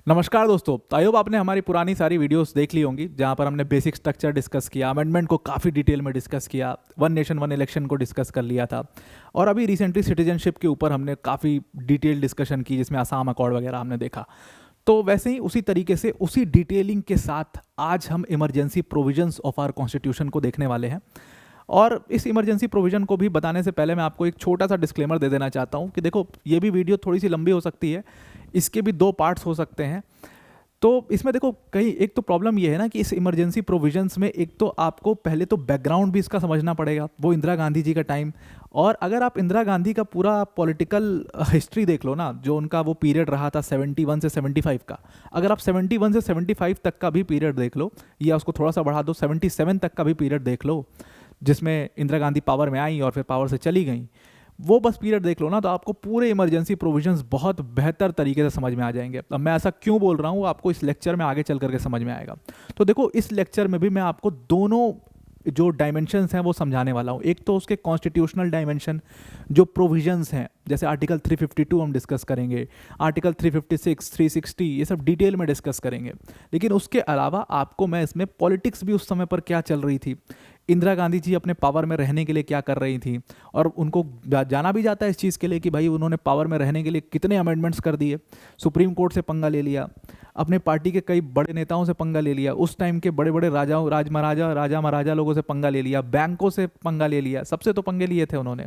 नमस्कार दोस्तों। तो आई होप आपने हमारी पुरानी सारी वीडियोस देख ली होंगी जहां पर हमने बेसिक स्ट्रक्चर डिस्कस किया, अमेंडमेंट को काफ़ी डिटेल में डिस्कस किया, वन नेशन वन इलेक्शन को डिस्कस कर लिया था। और अभी रिसेंटली सिटीजनशिप के ऊपर हमने काफ़ी डिटेल डिस्कशन की जिसमें आसाम अकॉर्ड वगैरह हमने देखा। तो वैसे ही उसी तरीके से उसी डिटेलिंग के साथ आज हम emergency provisions of our constitution को देखने वाले हैं। और इस इमरजेंसी प्रोविज़न को भी बताने से पहले मैं आपको एक छोटा सा डिस्क्लेमर दे देना चाहता हूँ कि देखो, ये भी वीडियो थोड़ी सी लंबी हो सकती है, इसके भी दो पार्ट्स हो सकते हैं। तो इसमें देखो, कहीं एक तो प्रॉब्लम ये है ना कि इस इमरजेंसी प्रोविजंस में एक तो आपको पहले तो बैकग्राउंड भी इसका समझना पड़ेगा, वो इंदिरा गांधी जी का टाइम। और अगर आप इंदिरा गांधी का पूरा पॉलिटिकल हिस्ट्री देख लो ना, जो उनका वो पीरियड रहा था 71 से 75 का, अगर आप 71 से 75 तक का भी पीरियड देख लो, या उसको थोड़ा सा बढ़ा दो 77 तक का भी पीरियड देख लो, जिसमें इंदिरा गांधी पावर में आई और फिर पावर से चली गई, वो बस पीरियड देख लो ना, तो आपको पूरे इमरजेंसी प्रोविजंस बहुत बेहतर तरीके से समझ में आ जाएंगे। अब मैं ऐसा क्यों बोल रहा हूँ, आपको इस लेक्चर में आगे चल करके समझ में आएगा। तो देखो, इस लेक्चर में भी मैं आपको दोनों जो डायमेंशंस हैं वो समझाने वाला हूँ। एक तो उसके कॉन्स्टिट्यूशनल डायमेंशन, जो प्रोविजंस हैं, जैसे आर्टिकल 352 हम डिस्कस करेंगे, आर्टिकल 356, 360, ये सब डिटेल में डिस्कस करेंगे। लेकिन उसके अलावा आपको मैं इसमें पॉलिटिक्स भी उस समय पर क्या चल रही थी, इंदिरा गांधी जी अपने पावर में रहने के लिए क्या कर रही थी, और उनको जाना भी जाता है इस चीज़ के लिए कि भाई उन्होंने पावर में रहने के लिए कितने अमेंडमेंट्स कर दिए, सुप्रीम कोर्ट से पंगा ले लिया, अपने पार्टी के कई बड़े नेताओं से पंगा ले लिया, उस टाइम के बड़े बड़े राजाओं राजा महाराजा लोगों से पंगा ले लिया, बैंकों से पंगा ले लिया, सबसे तो पंगे लिए थे उन्होंने।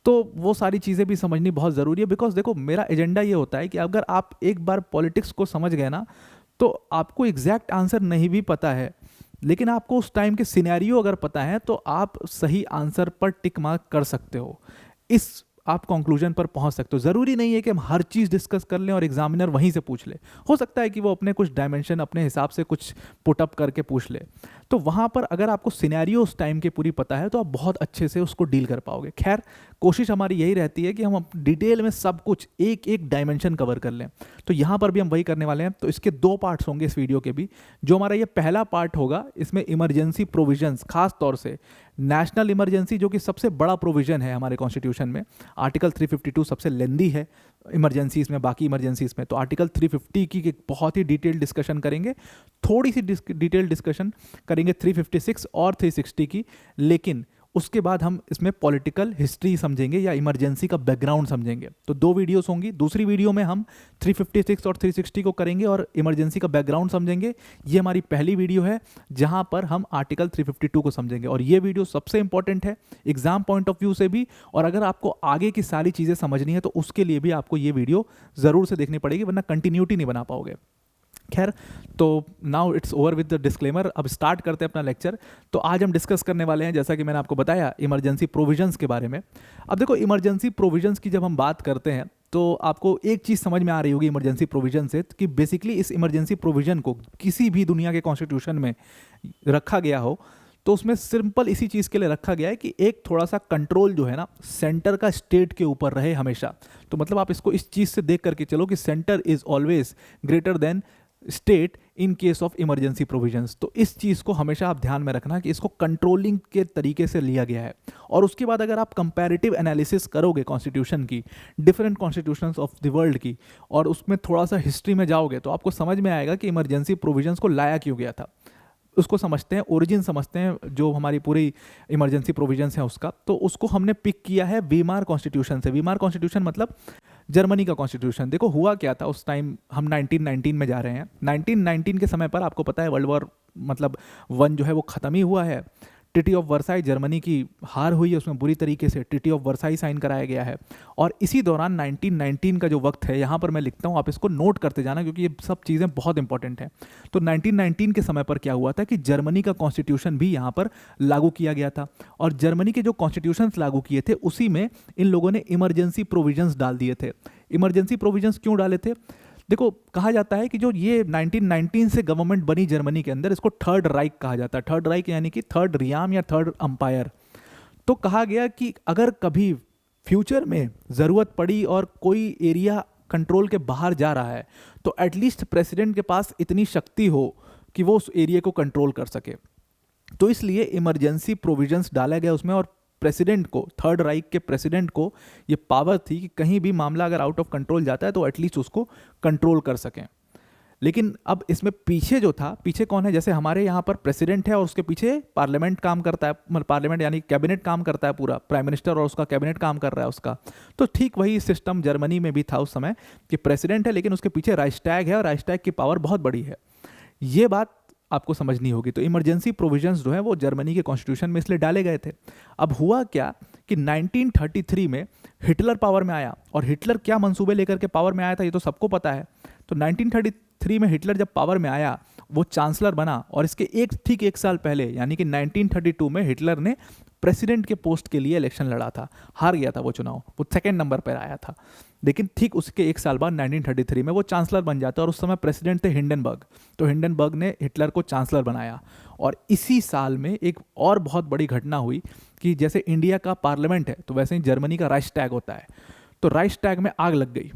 तो वो सारी चीज़ें भी समझनी बहुत ज़रूरी है। बिकॉज देखो, मेरा एजेंडा ये होता है कि अगर आप एक बार पॉलिटिक्स को समझ गए ना, तो आपको एग्जैक्ट आंसर नहीं भी पता है, लेकिन आपको उस टाइम के सिनेरियो अगर पता है, तो आप सही आंसर पर टिक मार्क कर सकते हो, इस आप कंक्लूजन पर पहुंच सकते हो। ज़रूरी नहीं है कि हम हर चीज़ डिस्कस कर लें और एग्जामिनर वहीं से पूछ ले। हो सकता है कि वो अपने कुछ डायमेंशन अपने हिसाब से कुछ पुट अप करके पूछ ले, तो वहाँ पर अगर आपको सिनेरियो उस टाइम के पूरी पता है तो आप बहुत अच्छे से उसको डील कर पाओगे। खैर, कोशिश हमारी यही रहती है कि हम डिटेल में सब कुछ एक एक डायमेंशन कवर कर लें। तो यहाँ पर भी हम वही करने वाले हैं। तो इसके दो पार्ट्स होंगे इस वीडियो के भी। जो हमारा ये पहला पार्ट होगा, इसमें इमरजेंसी प्रोविजंस, खास तौर से नेशनल इमरजेंसी, जो कि सबसे बड़ा प्रोविजन है हमारे कॉन्स्टिट्यूशन में। आर्टिकल 352 सबसे लेंदी है इमरजेंसीज में, बाकी इमरजेंसीज में। तो आर्टिकल 350 की एक बहुत ही डिटेल डिस्कशन करेंगे, थोड़ी सी डिटेल डिस्कशन करेंगे 356 और 360 की। लेकिन उसके बाद हम इसमें पॉलिटिकल हिस्ट्री समझेंगे या इमरजेंसी का बैकग्राउंड समझेंगे। तो दो वीडियोस होंगी। दूसरी वीडियो में हम 356 और 360 को करेंगे और इमरजेंसी का बैकग्राउंड समझेंगे। ये हमारी पहली वीडियो है जहां पर हम आर्टिकल 352 को समझेंगे, और ये वीडियो सबसे इंपॉर्टेंट है एग्जाम पॉइंट ऑफ व्यू से भी। और अगर आपको आगे की सारी चीज़ें समझनी है तो उसके लिए भी आपको ये वीडियो ज़रूर से देखनी पड़ेगी, वरना कंटिन्यूटी नहीं बना पाओगे। खैर, तो now it's over with the disclaimer. अब स्टार्ट करते हैं अपना लेक्चर। तो आज हम डिस्कस करने वाले हैं, जैसा कि मैंने आपको बताया, इमरजेंसी प्रोविजंस के बारे में। अब देखो, इमरजेंसी प्रोविजंस की जब हम बात करते हैं तो आपको एक चीज़ समझ में आ रही होगी इमरजेंसी प्रोविजन से, कि बेसिकली इस इमरजेंसी प्रोविजन को किसी भी दुनिया के कॉन्स्टिट्यूशन में रखा गया हो तो उसमें सिंपल इसी चीज़ के लिए रखा गया है कि एक थोड़ा सा कंट्रोल जो है ना, सेंटर का स्टेट के ऊपर रहे हमेशा। तो मतलब आप इसको इस चीज़ से देख करके चलो कि centre is always greater than state in case of emergency provisions. तो इस चीज़ को हमेशा आप ध्यान में रखना कि इसको कंट्रोलिंग के तरीके से लिया गया है। और उसके बाद अगर आप कंपैरेटिव एनालिसिस करोगे कॉन्स्टिट्यूशन की, different constitutions of the world की, और उसमें थोड़ा सा हिस्ट्री में जाओगे, तो आपको समझ में आएगा कि इमरजेंसी प्रोविजंस को लाया क्यों गया था। उसको समझते हैं, ओरिजिन समझते हैं, जो हमारी पूरी इमरजेंसी प्रोविजंस हैं उसका। तो उसको हमने पिक किया है वीमार कॉन्स्टिट्यूशन से। वीमार कॉन्स्टिट्यूशन मतलब जर्मनी का कॉन्स्टिट्यूशन। देखो, हुआ क्या था उस टाइम, हम 1919 में जा रहे हैं। 1919 के समय पर आपको पता है वर्ल्ड वॉर मतलब वन जो है वो ख़त्म ही हुआ है। ट्रीटी ऑफ वर्साई, जर्मनी की हार हुई है उसमें बुरी तरीके से। ट्रीटी ऑफ वर्साई साइन कराया गया है। और इसी दौरान 1919 का जो वक्त है, यहाँ पर मैं लिखता हूँ, आप इसको नोट करते जाना क्योंकि ये सब चीज़ें बहुत इंपॉर्टेंट हैं। तो 1919 के समय पर क्या हुआ था कि जर्मनी का कॉन्स्टिट्यूशन भी यहाँ पर लागू किया गया था। और जर्मनी के जो कॉन्स्टिट्यूशंस लागू किए थे उसी में इन लोगों ने इमरजेंसी प्रोविजंस डाल दिए थे। इमरजेंसी प्रोविजंस क्यों डाले थे? देखो, कहा जाता है कि जो ये 1919 से गवर्नमेंट बनी जर्मनी के अंदर, इसको थर्ड राइक कहा जाता है। थर्ड राइक यानी कि थर्ड रियाम या थर्ड अंपायर। तो कहा गया कि अगर कभी फ्यूचर में ज़रूरत पड़ी और कोई एरिया कंट्रोल के बाहर जा रहा है, तो एटलीस्ट प्रेसिडेंट के पास इतनी शक्ति हो कि वो उस एरिया को कंट्रोल कर सके। तो इसलिए इमरजेंसी प्रोविजंस डाला गया उसमें, और प्रेसिडेंट को, थर्ड राइक के प्रेसिडेंट को ये पावर थी कि कहीं भी मामला अगर आउट ऑफ कंट्रोल जाता है तो एटलीस्ट उसको कंट्रोल कर सकें। लेकिन अब इसमें पीछे जो था, पीछे कौन है, जैसे हमारे यहाँ पर प्रेसिडेंट है और उसके पीछे पार्लियामेंट काम करता है, मतलब पार्लियामेंट यानी कैबिनेट काम करता है, पूरा प्राइम मिनिस्टर और उसका कैबिनेट काम कर रहा है उसका। तो ठीक वही सिस्टम जर्मनी में भी था उस समय कि प्रेसिडेंट है लेकिन उसके पीछे राइक्सटैग है और राइक्सटैग की पावर बहुत बड़ी है। ये बात आपको समझनी होगी। तो इमरजेंसी प्रोविजंस जो है वो जर्मनी के कॉन्स्टिट्यूशन में इसलिए डाले गए थे। अब हुआ क्या कि 1933 में हिटलर पावर में आया, और हिटलर क्या मंसूबे लेकर के पावर में आया था ये तो सबको पता है। तो 1933 में हिटलर जब पावर में आया, वो चांसलर बना, और इसके ठीक एक साल पहले यानी कि 1932 में हिटलर ने प्रेसिडेंट के पोस्ट के लिए इलेक्शन लड़ा था, हार गया था वो चुनाव, वो सेकेंड नंबर पर आया था। लेकिन ठीक उसके एक साल बाद 1933 में वो चांसलर बन जाता है, और उस समय प्रेसिडेंट थे हिंडनबर्ग। तो हिंडनबर्ग ने हिटलर को चांसलर बनाया। और इसी साल में एक और बहुत बड़ी घटना हुई कि जैसे इंडिया का पार्लियामेंट है तो वैसे ही जर्मनी का राइक्सटैग होता है। तो राइक्सटैग में आग लग गई,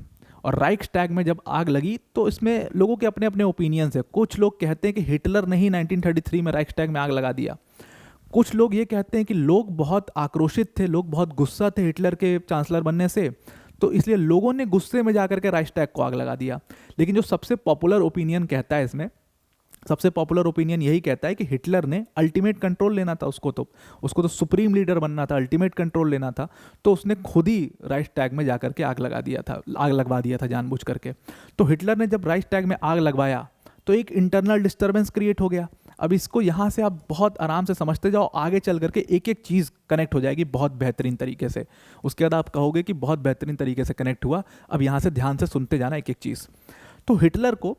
और राइक्सटैग में जब आग लगी तो इसमें लोगों के अपने अपने ओपिनियंस है। कुछ लोग कहते हैं कि हिटलर ने ही 1933 में राइक्सटैग में आग लगा दिया। कुछ लोग ये कहते हैं कि लोग बहुत आक्रोशित थे, लोग बहुत गुस्सा थे हिटलर के चांसलर बनने से, तो इसलिए लोगों ने गुस्से में जाकर के राइक्सटैग को आग लगा दिया। लेकिन जो सबसे पॉपुलर ओपिनियन कहता है, इसमें सबसे पॉपुलर ओपिनियन यही कहता है कि हिटलर ने अल्टीमेट कंट्रोल लेना था, उसको तो सुप्रीम लीडर बनना था, अल्टीमेट कंट्रोल लेना था, तो उसने खुद ही राइक्सटैग में जाकर के आग लगवा दिया था जानबूझ करके। तो हिटलर ने जब राइक्सटैग में आग लगवाया तो एक इंटरनल डिस्टर्बेंस क्रिएट हो गया। अब इसको यहाँ से आप बहुत आराम से समझते जाओ, आगे चल करके एक एक चीज़ कनेक्ट हो जाएगी बहुत बेहतरीन तरीके से। उसके बाद आप कहोगे कि बहुत बेहतरीन तरीके से कनेक्ट हुआ। अब यहाँ से ध्यान से सुनते जाना एक एक चीज़। तो हिटलर को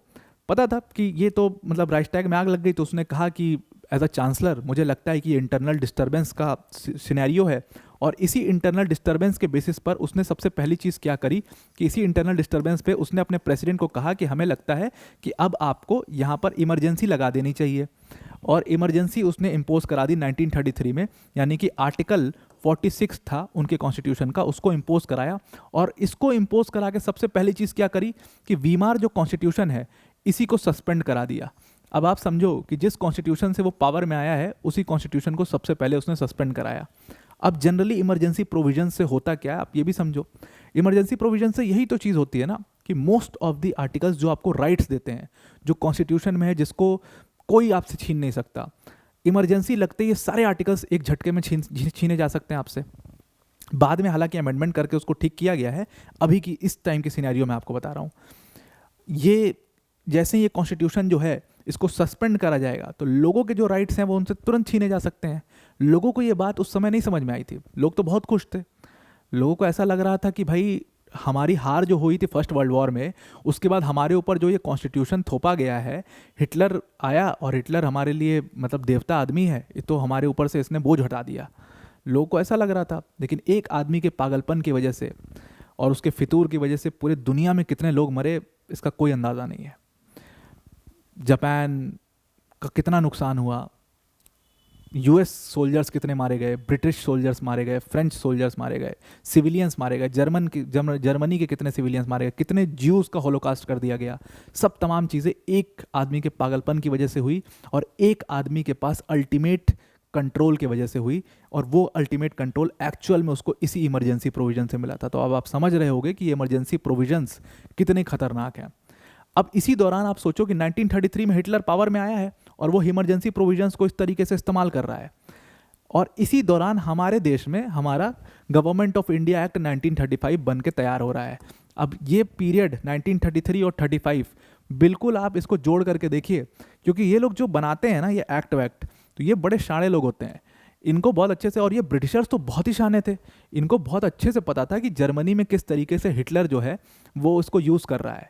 पता था कि ये तो मतलब राइक्सटैग में आग लग गई, तो उसने कहा कि एज अ चांसलर मुझे लगता है कि ये इंटरनल डिस्टर्बेंस का सिनेरियो है। और इसी इंटरनल डिस्टर्बेंस के बेसिस पर उसने सबसे पहली चीज़ क्या करी कि इसी इंटरनल डिस्टर्बेंस पे उसने अपने प्रेसिडेंट को कहा कि हमें लगता है कि अब आपको यहाँ पर इमरजेंसी लगा देनी चाहिए। और इमरजेंसी उसने इम्पोज करा दी 1933 में, यानी कि आर्टिकल 46 था उनके कॉन्स्टिट्यूशन का, उसको इम्पोज कराया। और इसको इम्पोज करा के सबसे पहली चीज़ क्या करी कि वीमार जो कॉन्स्टिट्यूशन है इसी को सस्पेंड करा दिया। अब आप समझो कि जिस कॉन्स्टिट्यूशन से वो पावर में आया है उसी कॉन्स्टिट्यूशन को सबसे पहले उसने सस्पेंड कराया। अब जनरली इमरजेंसी प्रोविजन से होता क्या है आप ये भी समझो। इमरजेंसी प्रोविजन से यही तो चीज़ होती है ना कि मोस्ट ऑफ द आर्टिकल्स जो आपको राइट्स देते हैं, जो कॉन्स्टिट्यूशन में है, जिसको कोई आपसे छीन नहीं सकता, इमरजेंसी लगते ये सारे आर्टिकल्स एक झटके में छीने जा सकते हैं आपसे। बाद में हालांकि अमेंडमेंट करके उसको ठीक किया गया है, अभी की इस टाइम के सिनेरियो में आपको बता रहा हूँ। ये जैसे ये कॉन्स्टिट्यूशन जो है इसको सस्पेंड करा जाएगा तो लोगों के जो राइट्स हैं वो उनसे तुरंत छीने जा सकते हैं। लोगों को ये बात उस समय नहीं समझ में आई थी, लोग तो बहुत खुश थे। लोगों को ऐसा लग रहा था कि भाई हमारी हार जो हुई थी फर्स्ट वर्ल्ड वॉर में, उसके बाद हमारे ऊपर जो ये कॉन्स्टिट्यूशन थोपा गया है, हिटलर आया और हिटलर हमारे लिए मतलब देवता आदमी है, ये तो हमारे ऊपर से इसने बोझ हटा दिया। लोगों को ऐसा लग रहा था। लेकिन एक आदमी के पागलपन की वजह से और उसके फितूर की वजह से पूरे दुनिया में कितने लोग मरे इसका कोई अंदाज़ा नहीं है। जापान का कितना नुकसान हुआ, यूएस सोल्जर्स कितने मारे गए, ब्रिटिश सोल्जर्स मारे गए, फ्रेंच सोल्जर्स मारे गए, सिविलियंस मारे गए, जर्मनी के कितने सिविलियंस मारे गए, कितने ज्यूज़ का होलोकास्ट कर दिया गया। सब तमाम चीज़ें एक आदमी के पागलपन की वजह से हुई और एक आदमी के पास अल्टीमेट कंट्रोल की वजह से हुई। और वो अल्टीमेट कंट्रोल एक्चुअल में उसको इसी इमरजेंसी प्रोविजन से मिला था। तो अब आप समझ रहे होंगे कि ये इमरजेंसी प्रोविजंस कितने खतरनाक हैं। अब इसी दौरान आप सोचो कि 1933 में हिटलर पावर में आया है और वो इमरजेंसी प्रोविजंस को इस तरीके से इस्तेमाल कर रहा है। और इसी दौरान हमारे देश में हमारा गवर्नमेंट ऑफ इंडिया एक्ट 1935 बन के तैयार हो रहा है। अब ये पीरियड 1933 और 35 बिल्कुल आप इसको जोड़ करके देखिए, क्योंकि ये लोग जो बनाते हैं ना ये एक्ट वैक्ट, तो ये बड़े शाणे लोग होते हैं। इनको बहुत अच्छे से, और ये ब्रिटिशर्स तो बहुत ही शाने थे, इनको बहुत अच्छे से पता था कि जर्मनी में किस तरीके से हिटलर जो है वो उसको यूज़ कर रहा है।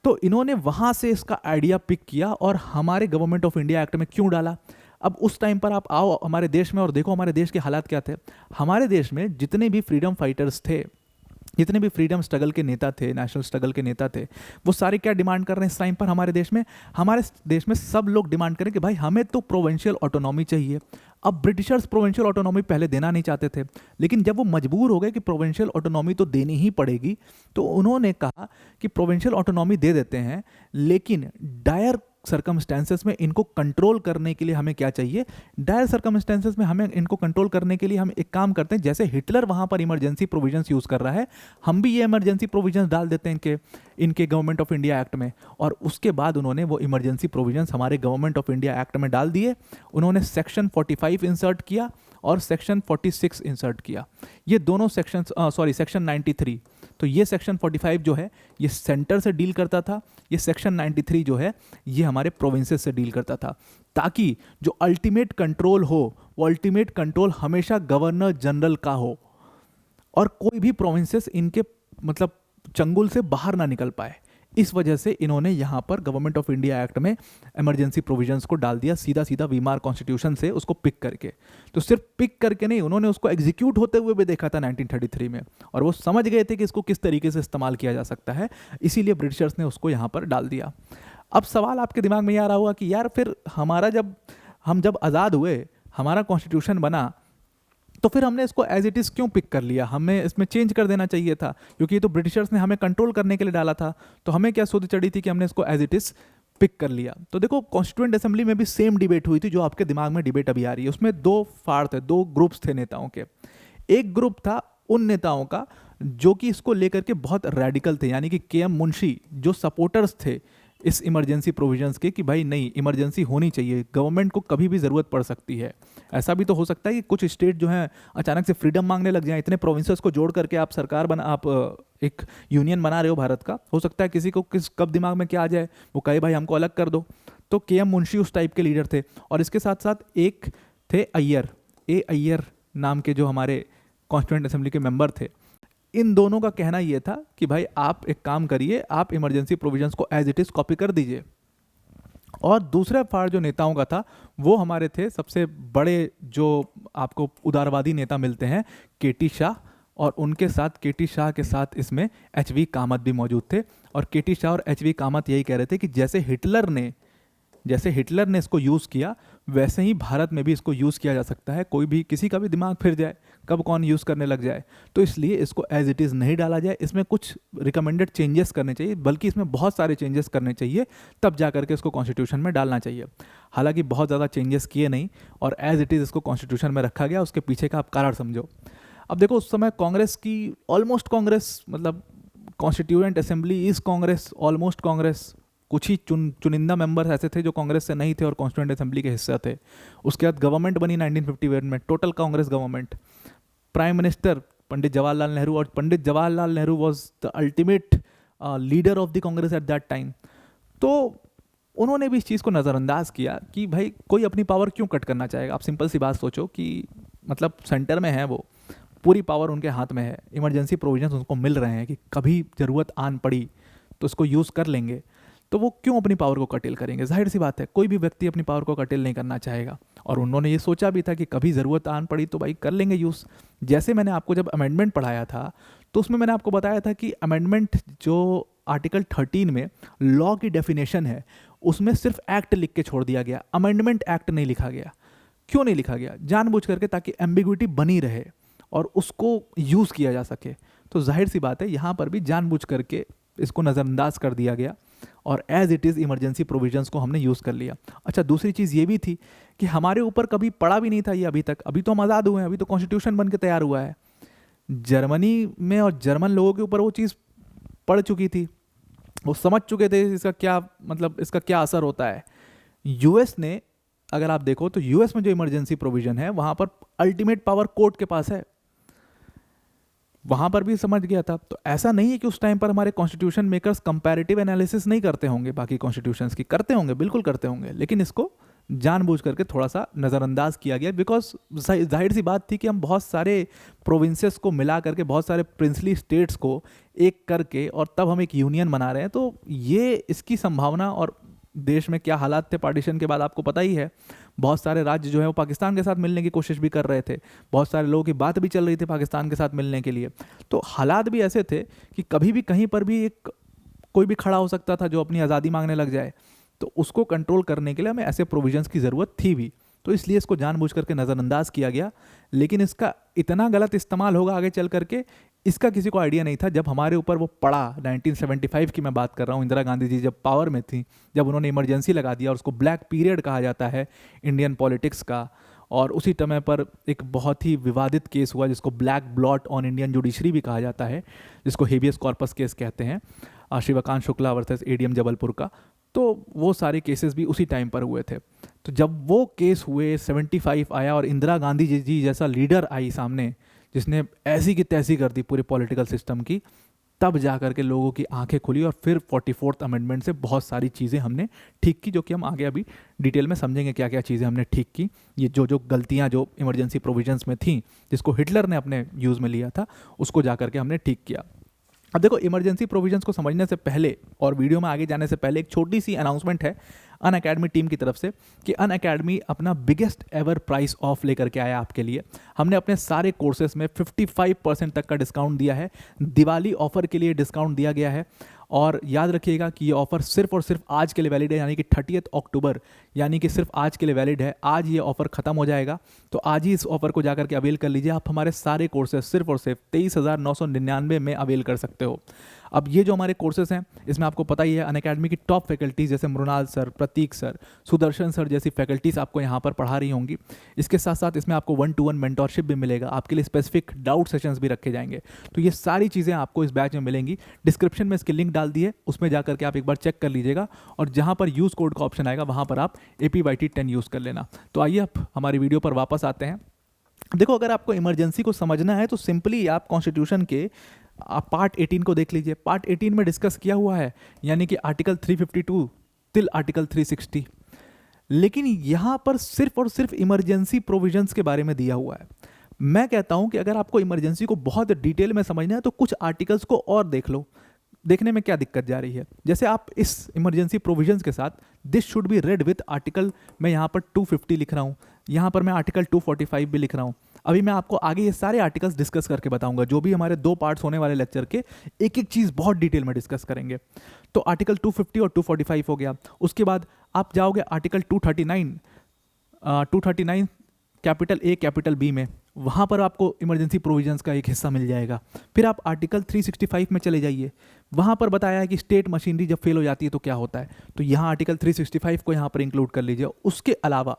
तो इन्होंने वहाँ से इसका आइडिया पिक किया और हमारे गवर्नमेंट ऑफ इंडिया एक्ट में क्यों डाला। अब उस टाइम पर आप आओ हमारे देश में और देखो हमारे देश के हालात क्या थे। हमारे देश में जितने भी फ्रीडम फाइटर्स थे, जितने भी फ्रीडम स्ट्रगल के नेता थे, नेशनल स्ट्रगल के नेता थे, वो सारे क्या डिमांड कर रहे हैं इस टाइम पर हमारे देश में सब लोग डिमांड करें कि भाई हमें तो प्रोविंशियल ऑटोनॉमी चाहिए। अब ब्रिटिशर्स प्रोविंशियल ऑटोनॉमी पहले देना नहीं चाहते थे, लेकिन जब वो मजबूर हो गए कि प्रोविंशियल ऑटोनॉमी तो देनी ही पड़ेगी, तो उन्होंने कहा कि प्रोविंशियल ऑटोनॉमी दे देते हैं, लेकिन डायर सर्कमस्टेंसेस में इनको कंट्रोल करने के लिए हमें क्या चाहिए, डायर सर्कमस्टेंसेस में हमें इनको कंट्रोल करने के लिए हम एक काम करते हैं, जैसे हिटलर वहाँ पर इमरजेंसी प्रोविजंस यूज़ कर रहा है, हम भी ये इमरजेंसी प्रोविजंस डाल देते हैं इनके गवर्नमेंट ऑफ इंडिया एक्ट में। और उसके बाद उन्होंने वो इमरजेंसी प्रोविजंस हमारे गवर्नमेंट ऑफ इंडिया एक्ट में डाल दिए। उन्होंने सेक्शन 45 इंसर्ट किया और सेक्शन 46 इंसर्ट किया। ये दोनों सेक्शन सेक्शन 93, तो ये सेक्शन 45 जो है ये सेंटर से डील करता था, ये सेक्शन 93 जो है ये हमारे प्रोविंसेस से डील करता था, ताकि जो अल्टीमेट कंट्रोल हो वो अल्टीमेट कंट्रोल हमेशा गवर्नर जनरल का हो और कोई भी प्रोविंसेस इनके मतलब चंगुल से बाहर ना निकल पाए। इस वजह से इन्होंने यहाँ पर गवर्नमेंट ऑफ इंडिया एक्ट में इमरजेंसी प्रोविजंस को डाल दिया, सीधा सीधा वीमार कॉन्स्टिट्यूशन से उसको पिक करके। तो सिर्फ पिक करके नहीं, उन्होंने उसको एग्जीक्यूट होते हुए भी देखा था 1933 में, और वो समझ गए थे कि इसको किस तरीके से इस्तेमाल किया जा सकता है, इसीलिए ब्रिटिशर्स ने उसको यहाँ पर डाल दिया। अब सवाल आपके दिमाग में ये आ रहा होगा कि यार फिर हम जब आज़ाद हुए, हमारा कॉन्स्टिट्यूशन बना, तो फिर हमने इसको एज इट इज़ क्यों पिक कर लिया, हमें इसमें चेंज कर देना चाहिए था, क्योंकि ये तो ब्रिटिशर्स ने हमें कंट्रोल करने के लिए डाला था, तो हमें क्या सोच चढ़ी थी कि हमने इसको एज इट इज़ पिक कर लिया। तो देखो कॉन्स्टिट्यूएंट असेंबली में भी सेम डिबेट हुई थी जो आपके दिमाग में डिबेट अभी आ रही है। उसमें दो फाड़ थे, दो ग्रुप्स थे नेताओं के। एक ग्रुप था उन नेताओं का जो कि इसको लेकर के बहुत रेडिकल थे, यानी कि KM मुंशी, जो सपोर्टर्स थे इस इमरजेंसी प्रोविजंस के, कि भाई नहीं, इमरजेंसी होनी चाहिए, गवर्नमेंट को कभी भी ज़रूरत पड़ सकती है। ऐसा भी तो हो सकता है कि कुछ स्टेट जो हैं अचानक से फ्रीडम मांगने लग जाएं, इतने प्रोविंसेस को जोड़ करके आप एक यूनियन बना रहे हो भारत का, हो सकता है किसी को कब दिमाग में क्या आ जाए, वो कहे भाई हमको अलग कर दो। तो KM मुंशी उस टाइप के लीडर थे। और इसके साथ साथ एक थे अय्यर, अय्यर नाम के जो हमारे कॉन्स्टिट्यूएंट असेंबली के मेंबर थे। इन दोनों का कहना यह था कि भाई आप एक काम करिए, आप इमरजेंसी प्रोविजंस को एज इट इज़ कॉपी कर दीजिए। और दूसरा फाड़ जो नेताओं का था वो हमारे थे सबसे बड़े जो आपको उदारवादी नेता मिलते हैं, KT शाह, और उनके साथ KT शाह के साथ इसमें HV कामत भी मौजूद थे। और KT शाह और HV कामत यही कह रहे थे कि जैसे हिटलर ने इसको यूज़ किया, वैसे ही भारत में भी इसको यूज़ किया जा सकता है। कोई भी, किसी का भी दिमाग फिर जाए, कब कौन यूज़ करने लग जाए, तो इसलिए इसको एज इट इज़ नहीं डाला जाए, इसमें कुछ रिकमेंडेड चेंजेस करने चाहिए, बल्कि इसमें बहुत सारे चेंजेस करने चाहिए, तब जा करके इसको कॉन्स्टिट्यूशन में डालना चाहिए। हालांकि बहुत ज़्यादा चेंजेस किए नहीं और एज इट इज़ इसको कॉन्स्टिट्यूशन में रखा गया। उसके पीछे का आप कारण समझो। अब देखो उस समय कांग्रेस की ऑलमोस्ट कांग्रेस, मतलब constituent assembly is Congress, almost Congress, कुछ ही चुनिंदा मेंबर्स ऐसे थे जो कांग्रेस से नहीं थे और कॉन्स्टिट्यूएंट असेंबली के हिस्सा थे। उसके बाद गवर्नमेंट बनी 1951 में, total Congress government. Prime minister Pandit Jawaharlal Nehru, और Pandit Jawaharlal Nehru was the ultimate leader of the Congress at that time. तो उन्होंने भी इस चीज़ को नज़रअंदाज किया कि भाई कोई अपनी पावर क्यों कट करना चाहेगा। आप सिंपल सी बात सोचो कि मतलब सेंटर में है, वो पूरी पावर उनके हाथ में है, इमरजेंसी प्रोविजंस उनको मिल रहे हैं कि कभी ज़रूरत आन पड़ी तो इसको यूज़ कर लेंगे, तो वो क्यों अपनी पावर को कटेल करेंगे। जाहिर सी बात है, कोई भी व्यक्ति अपनी पावर को कटेल नहीं करना चाहेगा। और उन्होंने ये सोचा भी था कि कभी ज़रूरत आन पड़ी तो भाई कर लेंगे यूज़। जैसे मैंने आपको जब अमेंडमेंट पढ़ाया था तो उसमें मैंने आपको बताया था कि अमेंडमेंट जो आर्टिकल 13 में लॉ की डेफिनेशन है, उसमें सिर्फ एक्ट लिख के छोड़ दिया गया, अमेंडमेंट एक्ट नहीं लिखा गया। क्यों नहीं लिखा गया? जानबूझ करके, ताकि एम्बिग्विटी बनी रहे और उसको यूज़ किया जा सके। तो जाहिर सी बात है यहाँ पर भी जानबूझ करके इसको नज़रअंदाज कर दिया गया और as it is emergency provisions को हमने यूज़ कर लिया। अच्छा, दूसरी चीज़ ये भी थी कि हमारे ऊपर कभी पड़ा भी नहीं था ये अभी तक। अभी तो हम आज़ाद हुए हैं, अभी तो कॉन्स्टिट्यूशन बन के तैयार हुआ है। जर्मनी में और जर्मन लोगों के ऊपर वो चीज़ पड़ चुकी थी, वो समझ चुके थे इसका क्या मतलब, इसका क्या असर होता है। यूएस ने, अगर आप देखो तो यूएस में जो इमरजेंसी प्रोविजन है वहाँ पर अल्टीमेट पावर कोर्ट के पास है, वहाँ पर भी समझ गया था। तो ऐसा नहीं है कि उस टाइम पर हमारे कॉन्स्टिट्यूशन मेकर्स कंपैरेटिव एनालिसिस नहीं करते होंगे, बाकी कॉन्स्टिट्यूशंस की करते होंगे, बिल्कुल करते होंगे, लेकिन इसको जानबूझ करके थोड़ा सा नज़रअंदाज किया गया। बिकॉज जाहिर सी बात थी कि हम बहुत सारे प्रोविंसेस को मिला करके, बहुत सारे प्रिंसली स्टेट्स को एक करके, और तब हम एक यूनियन बना रहे हैं। तो ये इसकी संभावना, और देश में क्या हालात थे पार्टीशन के बाद आपको पता ही है। बहुत सारे राज्य जो है वो पाकिस्तान के साथ मिलने की कोशिश भी कर रहे थे, बहुत सारे लोगों की बात भी चल रही थी पाकिस्तान के साथ मिलने के लिए। तो हालात भी ऐसे थे कि कभी भी कहीं पर भी कोई भी खड़ा हो सकता था जो अपनी आज़ादी मांगने लग जाए। तो उसको कंट्रोल करने के लिए हमें ऐसे प्रोविजंस की ज़रूरत थी भी। तो इसलिए इसको जानबूझ करके नज़रअंदाज किया गया। लेकिन इसका इतना गलत इस्तेमाल होगा आगे चल करके, इसका किसी को आइडिया नहीं था। जब हमारे ऊपर वो पड़ा, 1975 की मैं बात कर रहा हूँ, इंदिरा गांधी जी जब पावर में थी, जब उन्होंने इमरजेंसी लगा दिया, और उसको ब्लैक पीरियड कहा जाता है इंडियन पॉलिटिक्स का। और उसी समय पर एक बहुत ही विवादित केस हुआ जिसको black blot on Indian judiciary भी कहा जाता है, जिसको हेबियस कॉर्पस केस कहते हैं, शिवकांत शुक्ला वर्सेस एडीएम जबलपुर का। तो वो सारे केसेस भी उसी टाइम पर हुए थे। तो जब वो केस हुए, 75 आया और इंदिरा गांधी जी जैसा लीडर आई सामने, जिसने ऐसी की तैसी कर दी पूरे पॉलिटिकल सिस्टम की, तब जा कर के लोगों की आंखें खुली और फिर 44th अमेंडमेंट से बहुत सारी चीज़ें हमने ठीक की, जो कि हम आगे अभी डिटेल में समझेंगे क्या क्या चीज़ें हमने ठीक की। ये जो जो गलतियां जो इमरजेंसी प्रोविजंस में थी, जिसको हिटलर ने अपने यूज़ में लिया था, उसको जा कर के हमने ठीक किया। अब देखो, इमरजेंसी प्रोविजंस को समझने से पहले और वीडियो में आगे जाने से पहले एक छोटी सी अनाउंसमेंट है अनअकैडमी टीम की तरफ से कि अनअकैडमी अपना बिगेस्ट एवर प्राइस ऑफ लेकर के आया आपके लिए। हमने अपने सारे कोर्सेज में 55% तक का डिस्काउंट दिया है। दिवाली ऑफर के लिए डिस्काउंट दिया गया है, और याद रखिएगा कि ये ऑफ़र सिर्फ और सिर्फ आज के लिए वैलिड है, यानी कि 30 अक्टूबर, यानी कि सिर्फ आज के लिए वैलिड है। आज ये ऑफ़र ख़त्म हो जाएगा, तो आज ही इस ऑफ़र को जाकर के अवेल कर लीजिए। आप हमारे सारे कोर्सेज सिर्फ और सिर्फ 23,999 में अवेल कर सकते हो। अब ये जो हमारे कोर्सेज हैं, इसमें आपको पता ही है अनअकैडमी की टॉप फैकल्टीज़ जैसे मृणाल सर, प्रतीक सर, सुदर्शन सर जैसी फैकल्टीज़ आपको यहाँ पर पढ़ा रही होंगी। इसके साथ साथ इसमें आपको 1-to-1 मेंटोरशिप भी मिलेगा, आपके लिए स्पेसिफिक डाउट सेशंस भी रखे जाएंगे। तो ये सारी चीज़ें आपको इस बैच में मिलेंगी। डिस्क्रिप्शन में इसकी लिंक डाल दी है, उसमें जा करके आप एक बार चेक कर लीजिएगा, और जहाँ पर यूज़ कोड का ऑप्शन आएगा वहाँ पर आप APYT10 यूज़ कर लेना। तो आइए अब हमारी वीडियो पर वापस आते हैं। देखो, अगर आपको इमरजेंसी को समझना है तो सिंपली आप कॉन्स्टिट्यूशन के आप पार्ट 18 को देख लीजिए। पार्ट 18 में डिस्कस किया हुआ है, यानी कि आर्टिकल 352 टिल आर्टिकल 360। लेकिन यहाँ पर सिर्फ और सिर्फ इमरजेंसी प्रोविजंस के बारे में दिया हुआ है। मैं कहता हूँ कि अगर आपको इमरजेंसी को बहुत डिटेल में समझना है तो कुछ आर्टिकल्स को और देख लो। देखने में क्या दिक्कत जा रही है, जैसे आप इस इमरजेंसी प्रोविजंस के साथ this should be red with article, मैं यहाँ पर 250 लिख रहा हूँ, यहाँ पर मैं आर्टिकल 245 भी लिख रहा हूँ। अभी मैं आपको आगे ये सारे आर्टिकल्स डिस्कस करके बताऊंगा, जो भी हमारे 2 पार्ट्स होने वाले लेक्चर के, एक एक चीज़ बहुत डिटेल में डिस्कस करेंगे। तो आर्टिकल 250 और 245 हो गया। उसके बाद आप जाओगे article 239 capital A capital B में, वहाँ पर आपको इमरजेंसी प्रोविजंस का एक हिस्सा मिल जाएगा। फिर आप आर्टिकल 365 में चले जाइए, वहाँ पर बताया है कि स्टेट मशीनरी जब फेल हो जाती है तो क्या होता है, तो यहाँ आर्टिकल 365 को यहाँ पर इंक्लूड कर लीजिए। उसके अलावा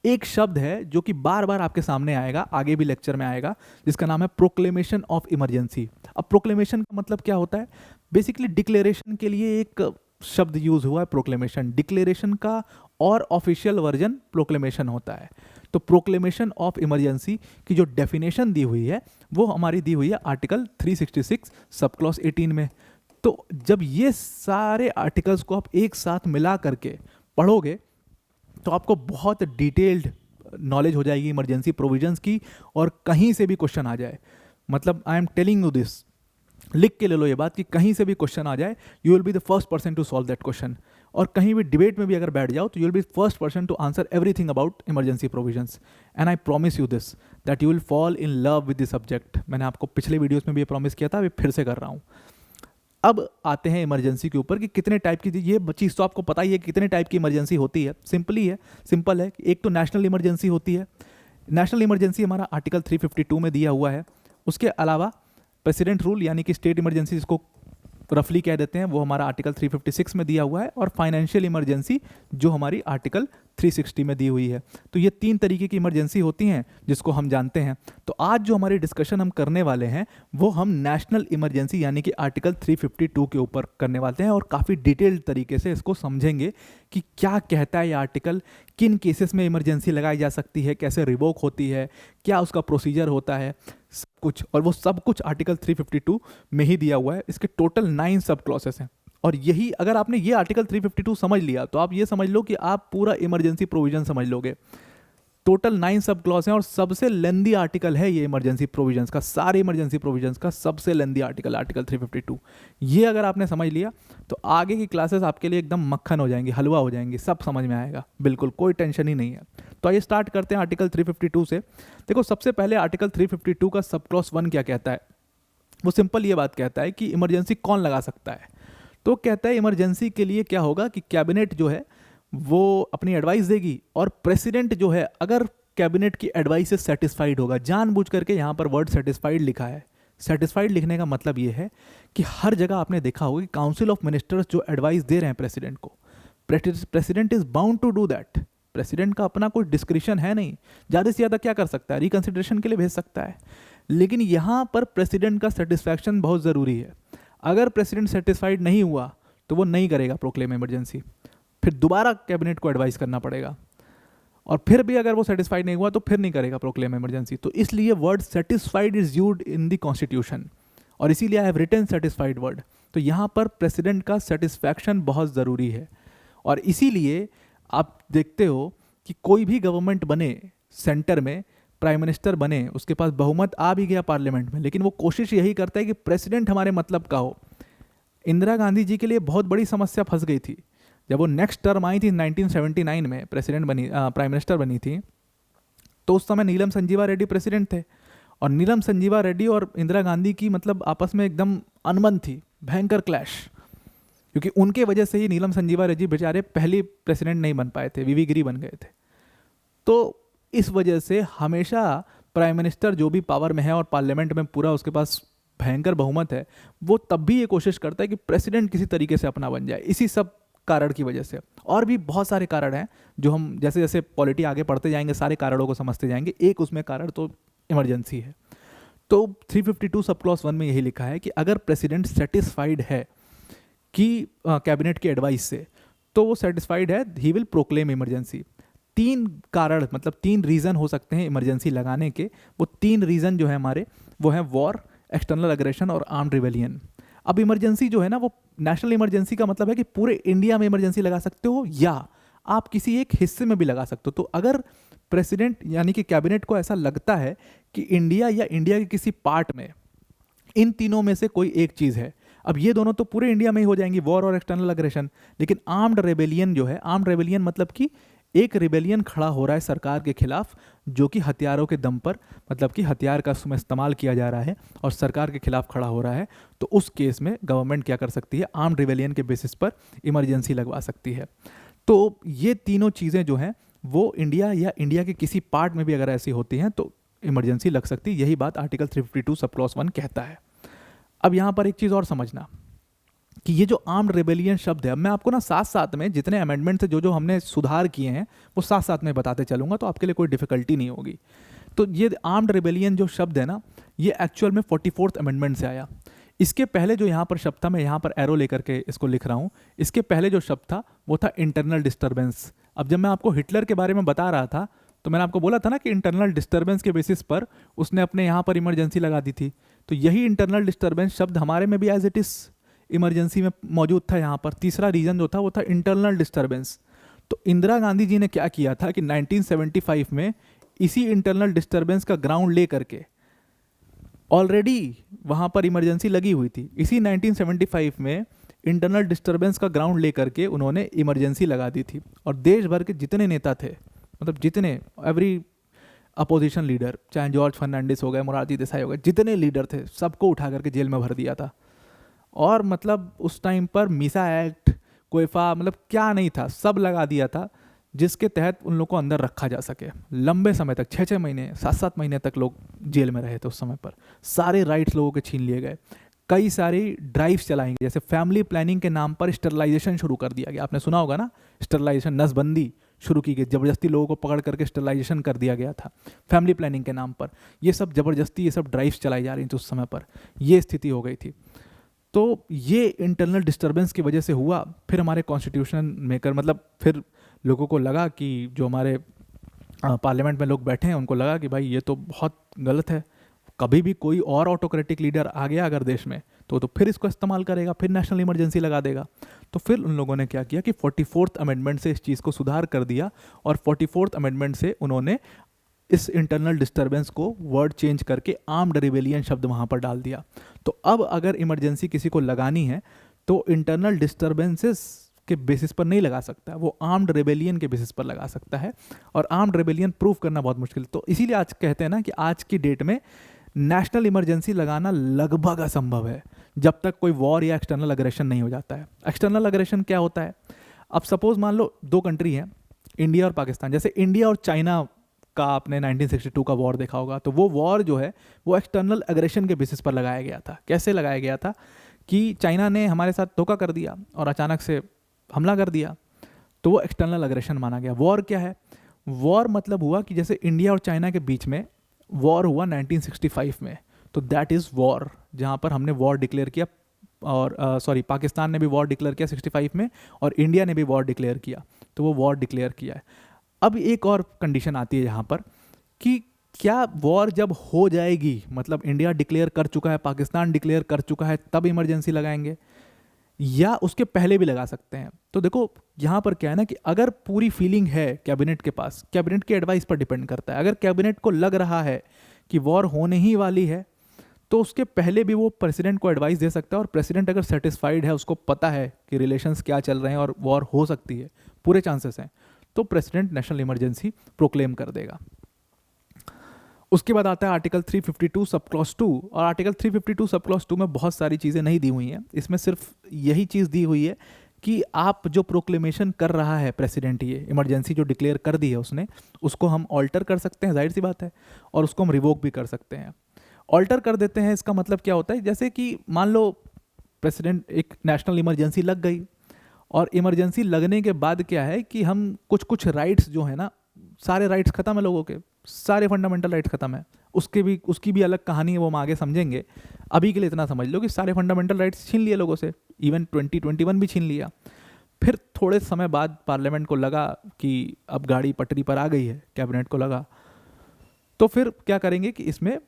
एक शब्द है जो कि बार बार आपके सामने आएगा, आगे भी लेक्चर में आएगा, जिसका नाम है प्रोक्लेमेशन ऑफ इमरजेंसी। अब प्रोक्लेमेशन का मतलब क्या होता है? बेसिकली डिक्लेरेशन के लिए एक शब्द यूज हुआ है प्रोक्लेमेशन। डिक्लेरेशन का और ऑफिशियल वर्जन प्रोक्लेमेशन होता है। तो प्रोक्लेमेशन ऑफ इमरजेंसी की जो डेफिनेशन दी हुई है वो हमारी दी हुई है आर्टिकल 366 सब क्लॉज 18 में। तो जब ये सारे आर्टिकल्स को आप एक साथ मिला करके पढ़ोगे तो आपको बहुत डिटेल्ड नॉलेज हो जाएगी इमरजेंसी प्रोविजंस की, और कहीं से भी क्वेश्चन आ जाए, मतलब I am telling you this, लिख के ले लो ये बात कि कहीं से भी क्वेश्चन आ जाए, you will be the first person to solve that question. और कहीं भी डिबेट में भी अगर बैठ जाओ तो you will be first person to answer everything about emergency provisions. And I promise you this that you will fall in love with the subject. मैंने आपको पिछले वीडियोस में भी ये प्रॉमिस किया था, अभी फिर से कर रहा हूँ। अब आते हैं इमरजेंसी के ऊपर कि कितने टाइप की, ये चीज़ तो आपको पता ही है कितने टाइप की इमरजेंसी होती है। सिंपल है। एक तो नेशनल इमरजेंसी होती है। नेशनल इमरजेंसी हमारा आर्टिकल 352 में दिया हुआ है। उसके अलावा प्रेसिडेंट रूल यानी कि स्टेट इमरजेंसी जिसको रफली कह देते हैं, वो हमारा आर्टिकल 356 में दिया हुआ है, और फाइनेंशियल इमरजेंसी जो हमारी आर्टिकल 360 में दी हुई है। तो ये 3 तरीके की इमरजेंसी होती हैं जिसको हम जानते हैं। तो आज जो हमारी डिस्कशन हम करने वाले हैं वो हम नेशनल इमरजेंसी यानी कि आर्टिकल 352 के ऊपर करने वाले हैं, और काफ़ी डिटेल्ड तरीके से इसको समझेंगे कि क्या कहता है ये आर्टिकल, किन केसेस में इमरजेंसी लगाई जा सकती है, कैसे रिवोक होती है, क्या उसका प्रोसीजर होता है, सब कुछ। और वो सब कुछ आर्टिकल 352 में ही दिया हुआ है। इसके टोटल 9 सब क्लॉसेस हैं, और यही अगर आपने ये आर्टिकल 352 समझ लिया तो आप ये समझ लो कि आप पूरा इमरजेंसी प्रोविजन समझ लोगे। टोटल 9 सब क्लॉज हैं, और सबसे लेंदी आर्टिकल है ये इमरजेंसी प्रोविजंस का, सारे इमरजेंसी प्रोविजंस का सबसे लेंदी आर्टिकल 352। ये अगर आपने समझ लिया तो आगे की क्लासेस आपके लिए एकदम मक्खन हो जाएंगी, हलवा हो जाएंगी, सब समझ में आएगा, बिल्कुल कोई टेंशन ही नहीं है। तो आइए स्टार्ट करते हैं आर्टिकल 352 से। देखो, सबसे पहले आर्टिकल 352 का सब क्लॉज 1 क्या कहता है? वो सिंपल ये बात कहता है कि इमरजेंसी कौन लगा सकता है। तो कहता है इमरजेंसी के लिए क्या होगा कि कैबिनेट जो है वो अपनी एडवाइस देगी और प्रेसिडेंट जो है अगर कैबिनेट की एडवाइस से सेटिस्फाइड होगा, जानबूझ करके यहाँ पर वर्ड सेटिस्फाइड लिखा है। सेटिस्फाइड लिखने का मतलब ये है कि हर जगह आपने देखा होगा कि काउंसिल ऑफ मिनिस्टर्स जो एडवाइस दे रहे हैं प्रेसिडेंट को, president is bound to do that. President का अपना कोई डिस्क्रिप्शन है नहीं, ज़्यादा से ज़्यादा क्या कर सकता है, रिकंसिडरेशन के लिए भेज सकता है। लेकिन यहाँ पर प्रेसिडेंट का सेटिस्फैक्शन बहुत ज़रूरी है। अगर प्रेसिडेंट सेटिस्फाइड नहीं हुआ तो वो नहीं करेगा प्रोक्लेम इमरजेंसी, फिर दोबारा कैबिनेट को एडवाइस करना पड़ेगा, और फिर भी अगर वो सेटिस्फाइड नहीं हुआ तो फिर नहीं करेगा प्रोक्लेम इमरजेंसी। तो इसलिए word satisfied is used in the constitution, और इसीलिए I have written satisfied word. तो यहाँ पर प्रेसिडेंट का सेटिस्फैक्शन बहुत ज़रूरी है, और इसीलिए आप देखते हो कि कोई भी गवर्नमेंट बने, सेंटर में प्राइम मिनिस्टर बने, उसके पास बहुमत आ भी गया पार्लियामेंट में, लेकिन वो कोशिश यही करता है कि प्रेसिडेंट हमारे मतलब का हो। इंदिरा गांधी जी के लिए बहुत बड़ी समस्या फंस गई थी जब वो नेक्स्ट टर्म आई थी 1979 में, प्रेसिडेंट बनी, प्राइम मिनिस्टर बनी थी। तो उस समय नीलम संजीवा रेड्डी प्रेसिडेंट थे, और नीलम संजीवा रेड्डी और इंदिरा गांधी की मतलब आपस में एकदम अनबन थी, भयंकर क्लैश, क्योंकि उनके वजह से ही नीलम संजीवा रेड्डी बेचारे पहली प्रेसिडेंट नहीं बन पाए थे, वीवी गिरी बन गए थे। तो इस वजह से हमेशा प्राइम मिनिस्टर जो भी पावर में है और पार्लियामेंट में पूरा उसके पास भयंकर बहुमत है, वो तब भी ये कोशिश करता है कि प्रेसिडेंट किसी तरीके से अपना बन जाए, इसी सब कारण की वजह से। और भी बहुत सारे कारण हैं जो हम जैसे जैसे पॉलिटी आगे पढ़ते जाएंगे सारे कारणों को समझते जाएंगे। एक उसमें कारण तो इमरजेंसी है। तो 352 सब क्लॉज 1 में यही लिखा है कि अगर प्रेसिडेंट सेटिस्फाइड है कि कैबिनेट की एडवाइस से, तो वो सेटिस्फाइड है, ही विल प्रोक्लेम इमरजेंसी। 3 कारण मतलब 3 रीज़न हो सकते हैं इमरजेंसी लगाने के। वो 3 रीज़न जो है हमारे, वो हैं वॉर, एक्सटर्नल अग्रेशन और आर्म्ड रिवेलियन। अब इमरजेंसी जो है ना, वो नेशनल इमरजेंसी का मतलब है कि पूरे इंडिया में इमरजेंसी लगा सकते हो, या आप किसी एक हिस्से में भी लगा सकते हो। तो अगर प्रेसिडेंट यानी कि कैबिनेट को ऐसा लगता है कि इंडिया या इंडिया के किसी पार्ट में इन तीनों में से कोई एक चीज़ है, अब ये दोनों तो पूरे इंडिया में ही हो जाएंगी, वॉर और एक्सटर्नल अग्रेशन, लेकिन आर्म्ड रेबेलियन जो है, आर्म्ड रेबेलियन मतलब कि एक रिबेलियन खड़ा हो रहा है सरकार के खिलाफ, जो कि हथियारों के दम पर, मतलब कि हथियार का उसमें इस्तेमाल किया जा रहा है और सरकार के खिलाफ खड़ा हो रहा है, तो उस केस में गवर्नमेंट क्या कर सकती है, आर्म्ड रिबेलियन के बेसिस पर इमरजेंसी लगवा सकती है। तो ये तीनों चीज़ें जो हैं वो इंडिया या इंडिया के किसी पार्ट में भी अगर ऐसी होती हैं तो इमरजेंसी लग सकती है। यही बात आर्टिकल 352 सब क्लॉज 1 कहता है। अब यहाँ पर एक चीज़ और समझना कि ये जो आर्म्ड रेबेलियन शब्द है, अब मैं आपको ना साथ साथ में जितने अमेंडमेंट से जो जो हमने सुधार किए हैं वो साथ साथ में बताते चलूँगा, तो आपके लिए कोई डिफिकल्टी नहीं होगी। तो ये आर्म्ड रेबेलियन जो शब्द है ना, ये एक्चुअल में 44th अमेंडमेंट से आया। इसके पहले जो यहाँ पर शब्द था, मैं यहाँ पर एरो लेकर के इसको लिख रहा हूँ, इसके पहले जो शब्द था वो था इंटरनल डिस्टर्बेंस। अब जब मैं आपको हिटलर के बारे में बता रहा था तो मैंने आपको बोला था ना कि इंटरनल डिस्टर्बेंस के बेसिस पर उसने अपने यहाँ पर इमरजेंसी लगा दी थी। तो यही इंटरनल डिस्टर्बेंस शब्द हमारे में भी एज इट इज़ इमरजेंसी में मौजूद था। यहाँ पर तीसरा रीजन जो था वो था इंटरनल डिस्टर्बेंस। तो इंदिरा गांधी जी ने क्या किया था कि 1975 में इसी इंटरनल डिस्टर्बेंस का ग्राउंड ले करके, ऑलरेडी वहाँ पर इमरजेंसी लगी हुई थी, इसी 1975 में इंटरनल डिस्टर्बेंस का ग्राउंड ले करके उन्होंने इमरजेंसी लगा दी थी। और देश भर के जितने नेता थे, मतलब जितने एवरी अपोजिशन लीडर, चाहे जॉर्ज फर्नांडिस हो गए, मोरारजी देसाई हो गए, जितने लीडर थे सबको उठा करके जेल में भर दिया था। और मतलब उस टाइम पर मीसा एक्ट, कोयफा, मतलब क्या नहीं था, सब लगा दिया था जिसके तहत उन लोगों को अंदर रखा जा सके लंबे समय तक, 6-6 महीने 7-7 महीने तक लोग जेल में रहे थे उस समय पर। सारे राइट्स लोगों के छीन लिए गए। कई सारी ड्राइव्स चलाई गई, जैसे फैमिली प्लानिंग के नाम पर स्टरलाइजेशन शुरू कर दिया गया। आपने सुना होगा ना, स्टरलाइजेशन, नसबंदी शुरू की गई, ज़बरदस्ती लोगों को पकड़ करके स्टरलाइजेशन कर दिया गया था फैमिली प्लानिंग के नाम पर। ये सब ज़बरदस्ती, ये सब ड्राइव्स चलाई जा रही थी उस समय पर, ये स्थिति हो गई थी। तो ये इंटरनल डिस्टर्बेंस की वजह से हुआ। फिर हमारे कॉन्स्टिट्यूशन मेकर, मतलब फिर लोगों को लगा कि जो हमारे पार्लियामेंट में लोग बैठे हैं उनको लगा कि भाई ये तो बहुत गलत है, कभी भी कोई और ऑटोक्रेटिक लीडर आ गया अगर देश में तो फिर इसको इस्तेमाल करेगा, फिर नेशनल इमरजेंसी लगा देगा। तो फिर उन लोगों ने क्या किया कि 44th अमेंडमेंट से इस चीज़ को सुधार कर दिया, और 44th अमेंडमेंट से उन्होंने इस इंटरनल डिस्टर्बेंस को वर्ड चेंज करके आर्म्ड रिबेलियन शब्द वहाँ पर डाल दिया। तो अब अगर इमरजेंसी किसी को लगानी है तो इंटरनल डिस्टर्बेंसेस के बेसिस पर नहीं लगा सकता, वो आर्म्ड रेबेलियन के बेसिस पर लगा सकता है, और आर्म्ड रेबेलियन प्रूव करना बहुत मुश्किल। तो इसीलिए आज कहते हैं ना कि आज की डेट में नेशनल इमरजेंसी लगाना लगभग असंभव है जब तक कोई वॉर या एक्सटर्नल अग्रेशन नहीं हो जाता है। एक्सटर्नल अग्रेशन क्या होता है? अब सपोज मान लो दो कंट्री हैं, इंडिया और पाकिस्तान। जैसे इंडिया और चाइना का आपने 1962 का वॉर देखा होगा, तो वो वॉर जो है वो एक्सटर्नल एग्रेशन के बेसिस पर लगाया गया था। कैसे लगाया गया था कि चाइना ने हमारे साथ धोखा कर दिया और अचानक से हमला कर दिया, तो वो एक्सटर्नल एग्रेशन माना गया। वॉर क्या है? वॉर मतलब हुआ कि जैसे इंडिया और चाइना के बीच में वॉर हुआ 1965 में, तो दैट इज़ वॉर, जहाँ पर हमने वॉर डिक्लेयर किया। और पाकिस्तान ने भी वॉर डिक्लेयर किया 65 में, और इंडिया ने भी वॉर डिक्लेयर किया, तो वो वॉर डिक्लेयर किया है। अब एक और कंडीशन आती है यहाँ पर कि क्या वॉर जब हो जाएगी, मतलब इंडिया डिक्लेयर कर चुका है, पाकिस्तान डिक्लेयर कर चुका है, तब इमरजेंसी लगाएंगे, या उसके पहले भी लगा सकते हैं? तो देखो यहाँ पर क्या है ना कि अगर पूरी फीलिंग है कैबिनेट के पास, कैबिनेट की एडवाइस पर डिपेंड करता है। अगर कैबिनेट को लग रहा है कि वॉर होने ही वाली है, तो उसके पहले भी वो प्रेसिडेंट को एडवाइस दे सकता है, और प्रेसिडेंट अगर सेटिस्फाइड है, उसको पता है कि रिलेशंस क्या चल रहे हैं और वॉर हो सकती है, पूरे चांसेस हैं, तो प्रेसिडेंट नेशनल इमरजेंसी प्रोक्लेम कर देगा। उसके बाद आता है आर्टिकल 352 सब क्लॉज 2, और आर्टिकल 352 सब क्लॉज 2 में बहुत सारी चीज़ें नहीं दी हुई हैं। इसमें सिर्फ यही चीज़ दी हुई है कि आप जो प्रोक्लेमेशन कर रहा है प्रेसिडेंट, ये इमरजेंसी जो डिक्लेयर कर दी है उसने, उसको हम ऑल्टर कर सकते हैं, जाहिर सी बात है, और उसको हम रिवोक भी कर सकते हैं। ऑल्टर कर देते हैं, इसका मतलब क्या होता है? जैसे कि मान लो प्रेसिडेंट, एक नेशनल इमरजेंसी लग गई, और इमरजेंसी लगने के बाद क्या है कि हम कुछ राइट्स जो है ना, सारे राइट्स खत्म है लोगों के, सारे फंडामेंटल राइट्स खत्म है। उसकी भी अलग कहानी है, वो हम आगे समझेंगे। अभी के लिए इतना समझ लो कि सारे फंडामेंटल राइट्स छीन लिए लोगों से, इवन 2021 भी छीन लिया। फिर थोड़े समय बाद पार्लियामेंट को लगा कि अब गाड़ी पटरी पर आ गई है, कैबिनेट को लगा, तो फिर क्या करेंगे कि इसमें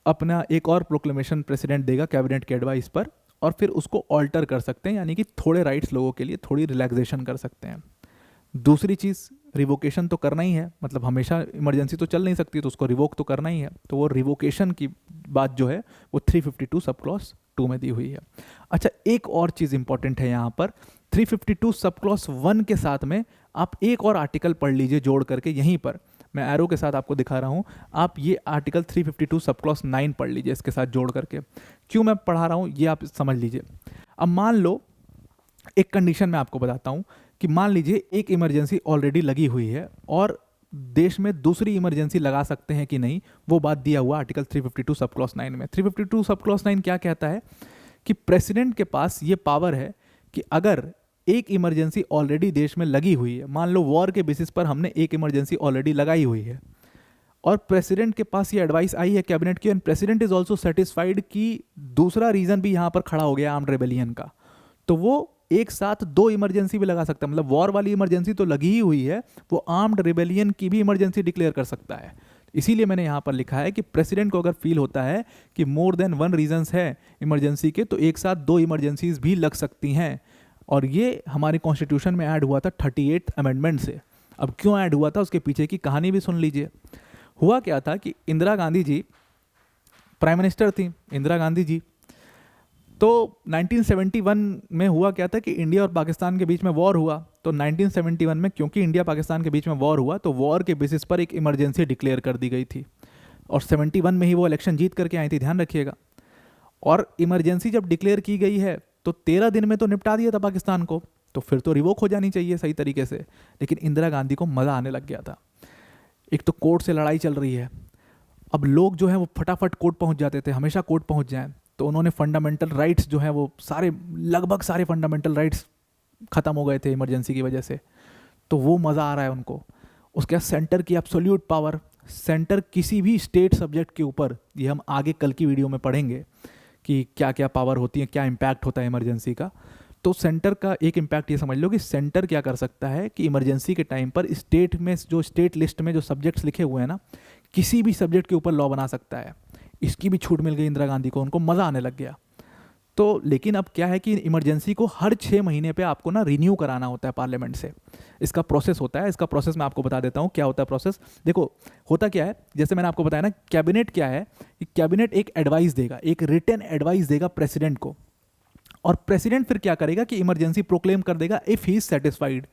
अपना एक और प्रोक्लेमेशन प्रेसिडेंट देगा कैबिनेट के एडवाइस पर, और फिर उसको ऑल्टर कर सकते हैं, यानी कि थोड़े राइट्स लोगों के लिए थोड़ी रिलैक्सेशन कर सकते हैं। दूसरी चीज़, रिवोकेशन तो करना ही है, मतलब हमेशा इमरजेंसी तो चल नहीं सकती, तो उसको रिवोक तो करना ही है। तो वो रिवोकेशन की बात जो है वो 352 सब क्लॉज 2 में दी हुई है। अच्छा, एक और चीज़ इंपॉर्टेंट है यहाँ पर, 352 सब क्लॉज 1 के साथ में आप एक और आर्टिकल पढ़ लीजिए जोड़ करके, यहीं पर मैं एरो के साथ आपको दिखा रहा हूँ, आप ये आर्टिकल 352 सब क्लॉज 9 पढ़ लीजिए इसके साथ जोड़ करके। क्यों मैं पढ़ा रहा हूँ ये आप समझ लीजिए। अब मान लो, एक कंडीशन मैं आपको बताता हूँ कि मान लीजिए एक इमरजेंसी ऑलरेडी लगी हुई है, और देश में दूसरी इमरजेंसी लगा सकते हैं कि नहीं, वो बात दिया हुआ आर्टिकल 352 सब क्लॉज 9 में। 352 सब क्लॉज 9 क्या कहता है कि प्रेसिडेंट के पास ये पावर है कि अगर एक इमरजेंसी ऑलरेडी देश में लगी हुई है, मान लो वॉर के बेसिस पर हमने एक इमरजेंसी ऑलरेडी लगाई हुई है, और प्रेसिडेंट के पास ये एडवाइस आई है कैबिनेट की, and president is also satisfied कि दूसरा रीजन भी यहाँ पर खड़ा हो गया आर्म्ड रेबेलियन का, तो वो एक साथ दो इमरजेंसी भी लगा सकता है। मतलब वॉर वाली इमरजेंसी तो लगी ही हुई है, वो आर्म्ड रिबेलियन की भी इमरजेंसी डिक्लेयर कर सकता है। इसीलिए मैंने यहाँ पर लिखा है कि प्रेसिडेंट को अगर फील होता है कि मोर देन वन रीजंस है इमरजेंसी के, तो एक साथ दो इमरजेंसीज भी लग सकती हैं। और ये हमारे कॉन्स्टिट्यूशन में ऐड हुआ था 38 अमेंडमेंट से। अब क्यों ऐड हुआ था, उसके पीछे की कहानी भी सुन लीजिए। हुआ क्या था कि इंदिरा गांधी जी प्राइम मिनिस्टर थी, इंदिरा गांधी जी, तो 1971 में हुआ क्या था कि इंडिया और पाकिस्तान के बीच में वॉर हुआ। तो 1971 में क्योंकि इंडिया पाकिस्तान के बीच में वॉर हुआ, तो वॉर के बेसिस पर एक इमरजेंसी डिक्लेयर कर दी गई थी, और 71 में ही वो इलेक्शन जीत करके आई थी, ध्यान रखिएगा। और इमरजेंसी जब डिक्लेयर की गई है तो 13 दिन में तो निपटा दिया था पाकिस्तान को, तो फिर तो रिवोक हो जानी चाहिए सही तरीके से। लेकिन इंदिरा गांधी को मज़ा आने लग गया था। एक तो कोर्ट से लड़ाई चल रही है, अब लोग जो हैं वो फटाफट कोर्ट पहुंच जाते थे, हमेशा कोर्ट पहुंच जाएं, तो उन्होंने फंडामेंटल राइट्स जो हैं वो सारे, लगभग सारे फंडामेंटल राइट्स ख़त्म हो गए थे इमरजेंसी की वजह से। तो वो मज़ा आ रहा है उनको। उसके बाद सेंटर की एब्सोल्यूट पावर, सेंटर किसी भी स्टेट सब्जेक्ट के ऊपर, ये हम आगे कल की वीडियो में पढ़ेंगे कि क्या क्या पावर होती है, क्या इम्पैक्ट होता है इमरजेंसी का। तो सेंटर का एक इम्पैक्ट ये समझ लो कि सेंटर क्या कर सकता है कि इमरजेंसी के टाइम पर स्टेट में, जो स्टेट लिस्ट में जो सब्जेक्ट्स लिखे हुए हैं ना, किसी भी सब्जेक्ट के ऊपर लॉ बना सकता है। इसकी भी छूट मिल गई इंदिरा गांधी को, उनको मज़ा आने लग गया। तो लेकिन अब क्या है कि इमरजेंसी को हर 6 महीने पे आपको ना रिन्यू कराना होता है पार्लियामेंट से। इसका प्रोसेस होता है, इसका प्रोसेस मैं आपको बता देता हूँ क्या होता है प्रोसेस। देखो होता क्या है, जैसे मैंने आपको बताया ना, कैबिनेट क्या है कि कैबिनेट एक एडवाइस देगा, एक रिटन एडवाइस देगा प्रेसिडेंट को, और प्रेसिडेंट फिर क्या करेगा कि इमरजेंसी प्रोक्लेम कर देगा इफ़ ही इज सेटिस्फाइड।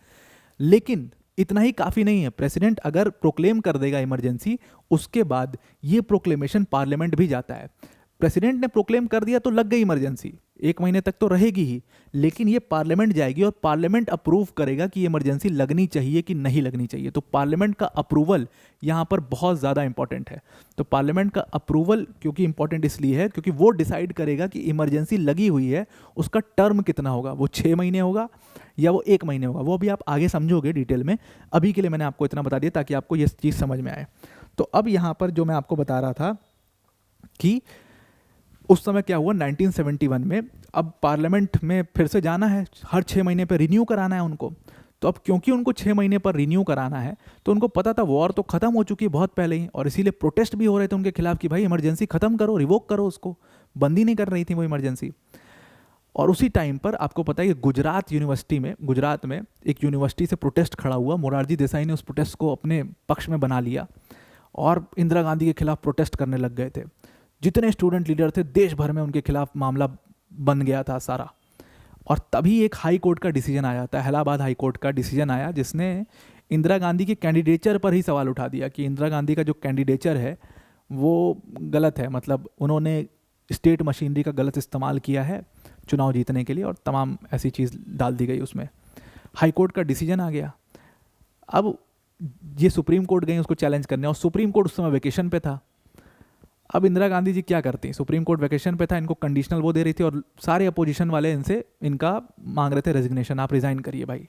लेकिन इतना ही काफ़ी नहीं है, प्रेसिडेंट अगर प्रोक्लेम कर देगा इमरजेंसी, उसके बाद ये प्रोक्लेमेशन पार्लियामेंट भी जाता है। प्रेसिडेंट ने प्रोक्लेम कर दिया तो लग गई इमरजेंसी, 1 महीने तक तो रहेगी ही, लेकिन ये पार्लियामेंट जाएगी और पार्लियामेंट अप्रूव करेगा कि इमरजेंसी लगनी चाहिए कि नहीं लगनी चाहिए। तो पार्लियामेंट का अप्रूवल यहाँ पर बहुत ज़्यादा इंपॉर्टेंट है। तो पार्लियामेंट का अप्रूवल क्योंकि इंपॉर्टेंट इसलिए है क्योंकि वो डिसाइड करेगा कि इमरजेंसी लगी हुई है, उसका टर्म कितना होगा, वो 6 महीने होगा या वो 1 महीने होगा, वो अभी आप आगे समझोगे डिटेल में। अभी के लिए मैंने आपको इतना बता दिया ताकि आपको ये चीज़ समझ में आए। तो अब यहाँ पर जो मैं आपको बता रहा था कि उस समय क्या हुआ 1971 में, अब पार्लियामेंट में फिर से जाना है, हर 6 महीने पर रिन्यू कराना है उनको। तो अब क्योंकि उनको 6 महीने पर रिन्यू कराना है तो उनको पता था वॉर तो ख़त्म हो चुकी है बहुत पहले ही, और इसीलिए प्रोटेस्ट भी हो रहे थे उनके खिलाफ कि भाई इमरजेंसी ख़त्म करो, रिवोक करो, उसको बंद ही नहीं कर रही थी वो इमरजेंसी। और उसी टाइम पर आपको पता है कि गुजरात में एक यूनिवर्सिटी से प्रोटेस्ट खड़ा हुआ। मोरारजी देसाई ने उस प्रोटेस्ट को अपने पक्ष में बना लिया और इंदिरा गांधी के खिलाफ प्रोटेस्ट करने लग गए थे। जितने स्टूडेंट लीडर थे देश भर में उनके खिलाफ मामला बन गया था सारा। और तभी एक हाई कोर्ट का डिसीजन आया था, इलाहाबाद हाई कोर्ट का डिसीजन आया, जिसने इंदिरा गांधी के कैंडिडेचर पर ही सवाल उठा दिया कि इंदिरा गांधी का जो कैंडिडेचर है वो गलत है, मतलब उन्होंने स्टेट मशीनरी का गलत इस्तेमाल किया है चुनाव जीतने के लिए, और तमाम ऐसी चीज़ डाल दी गई उसमें। हाई कोर्ट का डिसीजन आ गया। अब ये सुप्रीम कोर्ट गई उसको चैलेंज करने, और सुप्रीम कोर्ट उस समय वेकेशन पे था। अब इंदिरा गांधी जी क्या करती, सुप्रीम कोर्ट वेकेशन पे था, इनको कंडीशनल वो दे रही थी और सारे अपोजिशन वाले इनका मांग रहे थे रेजिग्नेशन, आप रिज़ाइन करिए भाई।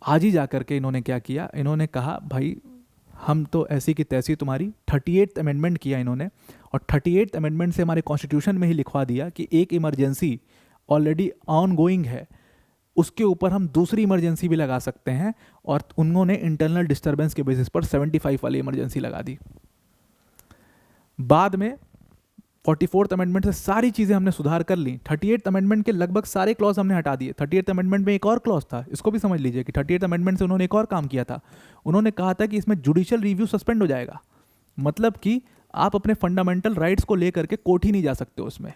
आज ही जा करके इन्होंने क्या किया, इन्होंने कहा भाई हम तो ऐसी की तैसी तुम्हारी 38th अमेंडमेंट किया इन्होंने, और 38th अमेंडमेंट से हमारे कॉन्स्टिट्यूशन में ही लिखवा दिया कि एक इमरजेंसी ऑलरेडी ऑन गोइंग है उसके ऊपर हम दूसरी इमरजेंसी भी लगा सकते हैं, और उन्होंने इंटरनल डिस्टर्बेंस के बेसिस पर 75 वाली इमरजेंसी लगा दी। बाद में 44th अमेंडमेंट से सारी चीज़ें हमने सुधार कर ली। 38th अमेंडमेंट के लगभग सारे क्लॉज हमने हटा दिए। 38th अमेंडमेंट में एक और क्लॉज था, इसको भी समझ लीजिए कि 38th अमेंडमेंट से उन्होंने एक और काम किया था। उन्होंने कहा था कि इसमें जुडिशियल रिव्यू सस्पेंड हो जाएगा, मतलब कि आप अपने फंडामेंटल राइट्स को लेकर के कोर्ट ही नहीं जा सकते हो, उसमें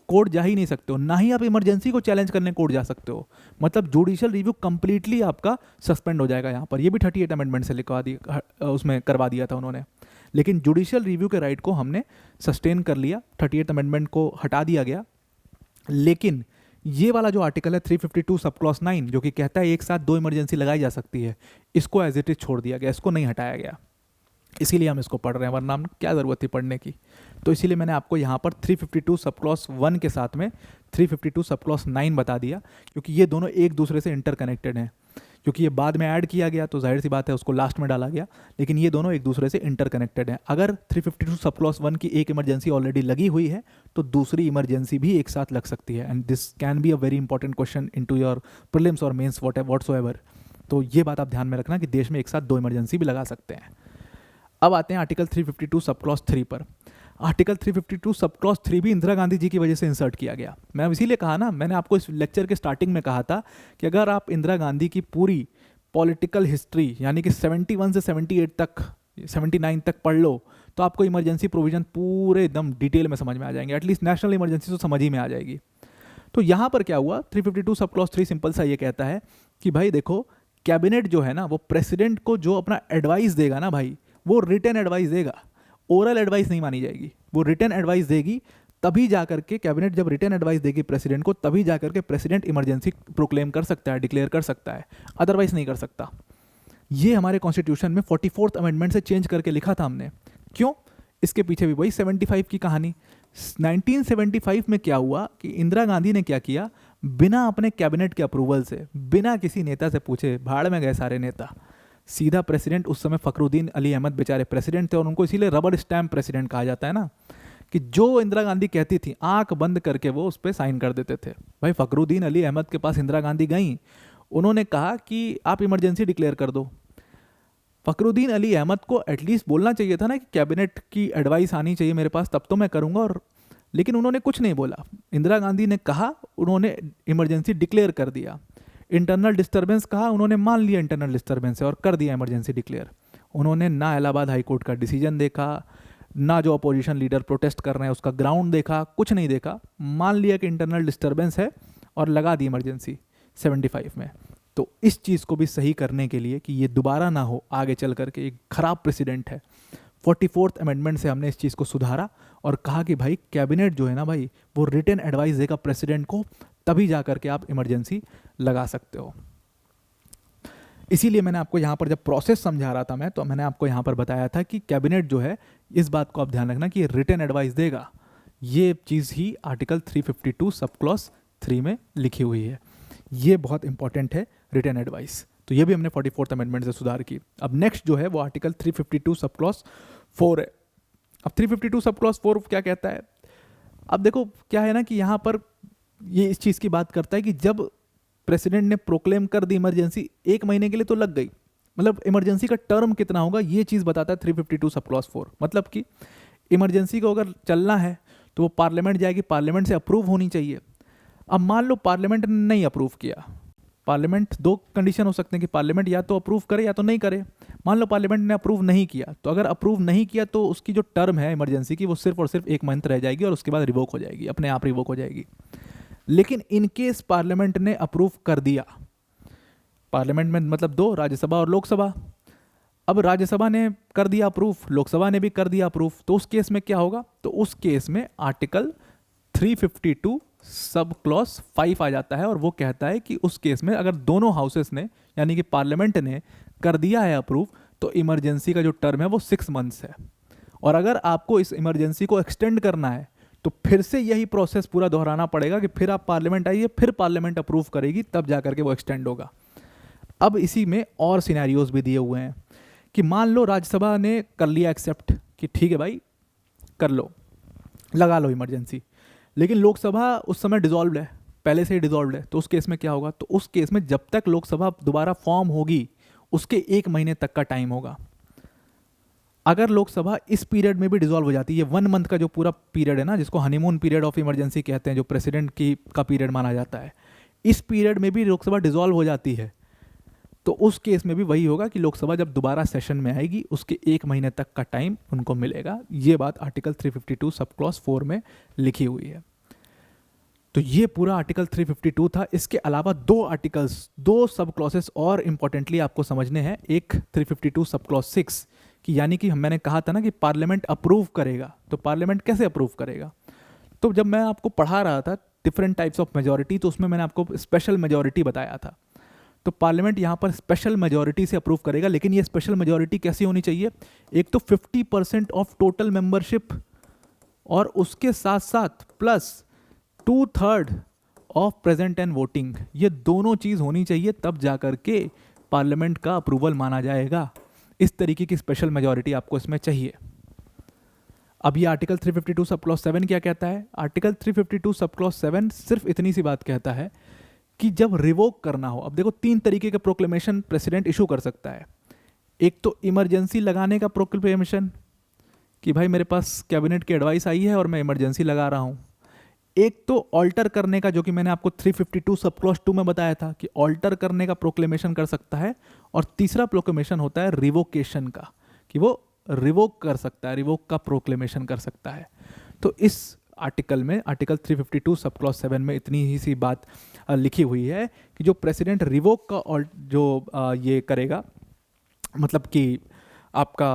कोर्ट जा ही नहीं सकते हो, ना ही आप इमरजेंसी को चैलेंज करने कोर्ट जा सकते हो। मतलब जुडिशियल रिव्यू कंप्लीटली आपका सस्पेंड हो जाएगा यहाँ पर। ये भी 38 अमेंडमेंट से लिखवा दिया, उसमें करवा दिया था उन्होंने। लेकिन जुडिशियल रिव्यू के राइट को हमने सस्टेन कर लिया, 38 अमेंडमेंट को हटा दिया गया। लेकिन ये वाला जो आर्टिकल है 352 सब क्लॉज 9 जो कि कहता है एक साथ 2 इमरजेंसी लगाई जा सकती है, इसको एज इट इज छोड़ दिया गया, इसको नहीं हटाया गया। इसीलिए हम इसको पढ़ रहे हैं, वरना हम क्या ज़रूरत थी पढ़ने की। तो इसीलिए मैंने आपको यहाँ पर 352 सब क्लॉज 1 के साथ में 352 सब क्लॉज 9 बता दिया, क्योंकि ये दोनों एक दूसरे से इंटरकनेक्टेड हैं। क्योंकि ये बाद में ऐड किया गया तो जाहिर सी बात है उसको लास्ट में डाला गया, लेकिन ये दोनों एक दूसरे से इंटरकनेक्टेड हैं। अगर 352 सब क्लॉज 1 की एक इमरजेंसी ऑलरेडी लगी हुई है तो दूसरी इमरजेंसी भी एक साथ लग सकती है, and this can be a very important question into your prelims और मेंस व्हाटसोएवर। तो ये बात आप ध्यान में रखना कि देश में एक साथ 2 इमरजेंसी भी लगा सकते हैं। अब आते हैं आर्टिकल 352 सब क्लॉज 3 पर। आर्टिकल 352 सब क्लॉज 3 भी इंदिरा गांधी जी की वजह से इंसर्ट किया गया। मैं इसीलिए कहा ना, मैंने आपको इस लेक्चर के स्टार्टिंग में कहा था कि अगर आप इंदिरा गांधी की पूरी पॉलिटिकल हिस्ट्री यानी कि 71 से 78 तक 79 तक पढ़ लो तो आपको इमरजेंसी प्रोविजन पूरे एकदम डिटेल में समझ में आ जाएंगे। एटलीस्ट नेशनल इमरजेंसी तो समझ ही में आ जाएगी। तो यहाँ पर क्या हुआ, 352 सब क्लॉज 3 सिंपल सा ये कहता है कि भाई देखो, कैबिनेट जो है ना वो प्रेसिडेंट को जो अपना एडवाइस देगा ना भाई, वो रिटन एडवाइस देगा, ओरल एडवाइस नहीं मानी जाएगी, वो रिटन एडवाइस देगी। तभी जाकर के कैबिनेट जब रिटन एडवाइस देगी प्रेसिडेंट को, तभी जाकर के प्रेसिडेंट इमरजेंसी प्रोक्लेम कर सकता है, डिक्लेयर कर सकता है, अदरवाइज नहीं कर सकता। ये हमारे कॉन्स्टिट्यूशन में 44th अमेंडमेंट से चेंज करके लिखा था हमने। क्यों? इसके पीछे भी वही 75 की कहानी। 1975 में क्या हुआ कि इंदिरा गांधी ने क्या किया, बिना अपने कैबिनेट के अप्रूवल से, बिना किसी नेता से पूछे, भाड़ में गए सारे नेता, सीधा प्रेसिडेंट, उस समय फखरुद्दीन अली अहमद बेचारे प्रेसिडेंट थे और उनको इसीलिए रबर स्टैम्प प्रेसिडेंट कहा जाता है ना, कि जो इंदिरा गांधी कहती थी आंख बंद करके वो उस पर साइन कर देते थे। भाई फखरुद्दीन अली अहमद के पास इंदिरा गांधी गई, उन्होंने कहा कि आप इमरजेंसी डिक्लेयर कर दो। फखरुद्दीन अली अहमद को एटलीस्ट बोलना चाहिए था ना कि कैबिनेट की एडवाइस आनी चाहिए मेरे पास, तब तो मैं करूँगा, और लेकिन उन्होंने कुछ नहीं बोला। इंदिरा गांधी ने कहा, उन्होंने इमरजेंसी डिक्लेयर कर दिया। इंटरनल डिस्टर्बेंस कहा, उन्होंने मान लिया इंटरनल डिस्टर्बेंस है और कर दिया इमरजेंसी डिक्लेयर। उन्होंने ना इलाहाबाद हाई कोर्ट का डिसीजन देखा, ना जो अपोजिशन लीडर प्रोटेस्ट कर रहे हैं उसका ग्राउंड देखा, कुछ नहीं देखा, मान लिया कि इंटरनल डिस्टर्बेंस है और लगा दी इमरजेंसी 75 में। तो इस चीज़ को भी सही करने के लिए कि ये दोबारा ना हो आगे चल करके, एक खराब प्रेसिडेंट है, 44th अमेंडमेंट से हमने इस चीज़ को सुधारा और कहा कि भाई कैबिनेट जो है ना भाई, वो रिटन एडवाइस देगा प्रेसिडेंट को, तभी जा करके आप इमरजेंसी लगा सकते हो। इसीलिए मैंने आपको यहाँ पर जब प्रोसेस समझा रहा था मैं, तो मैंने आपको यहाँ पर बताया था कि कैबिनेट जो है, इस बात को आप ध्यान रखना कि रिटन एडवाइस देगा। ये चीज़ ही आर्टिकल 352 सब क्लॉज 3 में लिखी हुई है। ये बहुत इंपॉर्टेंट है, रिटन एडवाइस। तो ये भी हमने 44th अमेंडमेंट से सुधार की। अब नेक्स्ट जो है वो आर्टिकल 352 सब क्लॉज 4 है। अब 352 सब क्लॉज 4 क्या कहता है? अब देखो क्या है ना कि यहाँ पर ये इस चीज़ की बात करता है कि जब प्रेसिडेंट ने प्रोक्लेम कर दी इमरजेंसी, 1 महीने के लिए तो लग गई, मतलब इमरजेंसी का टर्म कितना होगा ये चीज़ बताता है 352 सब क्लॉज 4। मतलब कि इमरजेंसी को अगर चलना है तो वो पार्लियामेंट जाएगी, पार्लियामेंट से अप्रूव होनी चाहिए। अब मान लो पार्लियामेंट ने नहीं अप्रूव किया, पार्लियामेंट, दो कंडीशन हो सकते हैं कि पार्लियामेंट या तो अप्रूव करे या तो नहीं करे। मान लो पार्लियामेंट ने अप्रूव नहीं किया, तो अगर अप्रूव नहीं किया तो उसकी जो टर्म है इमरजेंसी की वो सिर्फ और सिर्फ 1 मंथ रह जाएगी और उसके बाद रिवोक हो जाएगी, अपने आप रिवोक हो जाएगी। लेकिन इन केस पार्लियामेंट ने अप्रूव कर दिया, पार्लियामेंट में मतलब 2, राज्यसभा और लोकसभा, अब राज्यसभा ने कर दिया अप्रूव, लोकसभा ने भी कर दिया अप्रूव, तो उस केस में क्या होगा? तो उस केस में आर्टिकल 352 सब क्लॉज 5 आ जाता है और वो कहता है कि उस केस में अगर दोनों हाउसेस ने, यानी कि पार्लियामेंट ने कर दिया है अप्रूव, तो इमरजेंसी का जो टर्म है वो 6 मंथ्स है। और अगर आपको इस इमरजेंसी को एक्सटेंड करना है तो फिर से यही प्रोसेस पूरा दोहराना पड़ेगा कि फिर आप पार्लियामेंट आइए, फिर पार्लियामेंट अप्रूव करेगी, तब जाकर के वो एक्सटेंड होगा। अब इसी में और सिनेरियोज भी दिए हुए हैं कि मान लो राज्यसभा ने कर लिया एक्सेप्ट कि ठीक है भाई कर लो, लगा लो इमरजेंसी, लेकिन लोकसभा उस समय डिसॉल्व्ड है, पहले से ही डिसॉल्व्ड है, तो उस केस में क्या होगा? तो उस केस में जब तक लोकसभा दोबारा फॉर्म होगी उसके 1 महीने तक का टाइम होगा। अगर लोकसभा इस पीरियड में भी डिसॉल्व हो जाती है, 1 मंथ का जो पूरा पीरियड है ना, जिसको हनीमून पीरियड ऑफ इमरजेंसी कहते हैं, जो प्रेसिडेंट की का पीरियड माना जाता है, इस पीरियड में भी लोकसभा डिसॉल्व हो जाती है, तो उस केस में भी वही होगा कि लोकसभा जब दोबारा सेशन में आएगी उसके 1 महीने तक का टाइम उनको मिलेगा। ये बात आर्टिकल 352 सब क्लॉज 4 में लिखी हुई है। तो ये पूरा आर्टिकल 352 था। इसके अलावा 2 आर्टिकल्स, 2 सब क्लॉसेस और इंपॉर्टेंटली आपको समझने हैं। एक 352 सब क्लॉज 6 कि यानी कि मैंने कहा था ना कि पार्लियामेंट अप्रूव करेगा, तो पार्लियामेंट कैसे अप्रूव करेगा? तो जब मैं आपको पढ़ा रहा था डिफरेंट टाइप्स ऑफ मेजॉरिटी, तो उसमें मैंने आपको स्पेशल मेजॉरिटी बताया था। तो पार्लियामेंट यहाँ पर स्पेशल मेजॉरिटी से अप्रूव करेगा, लेकिन ये स्पेशल मेजॉरिटी कैसी होनी चाहिए? एक तो 50% ऑफ टोटल मेंबरशिप और उसके साथ साथ plus 2/3 of present and voting, ये दोनों चीज़ होनी चाहिए, तब जाकर के पार्लियामेंट का अप्रूवल माना जाएगा। इस तरीके की स्पेशल मेजॉरिटी आपको इसमें चाहिए। अब ये आर्टिकल 352 सब क्लॉज 7 क्या कहता है? आर्टिकल 352 सब क्लॉज 7 सिर्फ इतनी सी बात कहता है कि जब रिवोक करना हो, अब देखो 3 तरीके के प्रोक्लेमेशन प्रेसिडेंट इशू कर सकता है। एक तो इमरजेंसी लगाने का प्रोक्लेमेशन कि भाई मेरे पास कैबिनेट की एडवाइस आई है और मैं इमरजेंसी लगा रहा हूँ। एक तो ऑल्टर करने का, जो कि मैंने आपको 352 सब क्लॉज 2 में बताया था कि ऑल्टर करने का प्रोक्लेमेशन कर सकता है। और तीसरा प्रोक्लेमेशन होता है रिवोकेशन का, कि वो रिवोक कर सकता है, रिवोक का प्रोक्लेमेशन कर सकता है। तो इस आर्टिकल में, आर्टिकल 352 सब क्लॉज 7 में इतनी ही सी बात लिखी हुई है कि जो प्रेसिडेंट रिवोक का जो ये करेगा, मतलब कि आपका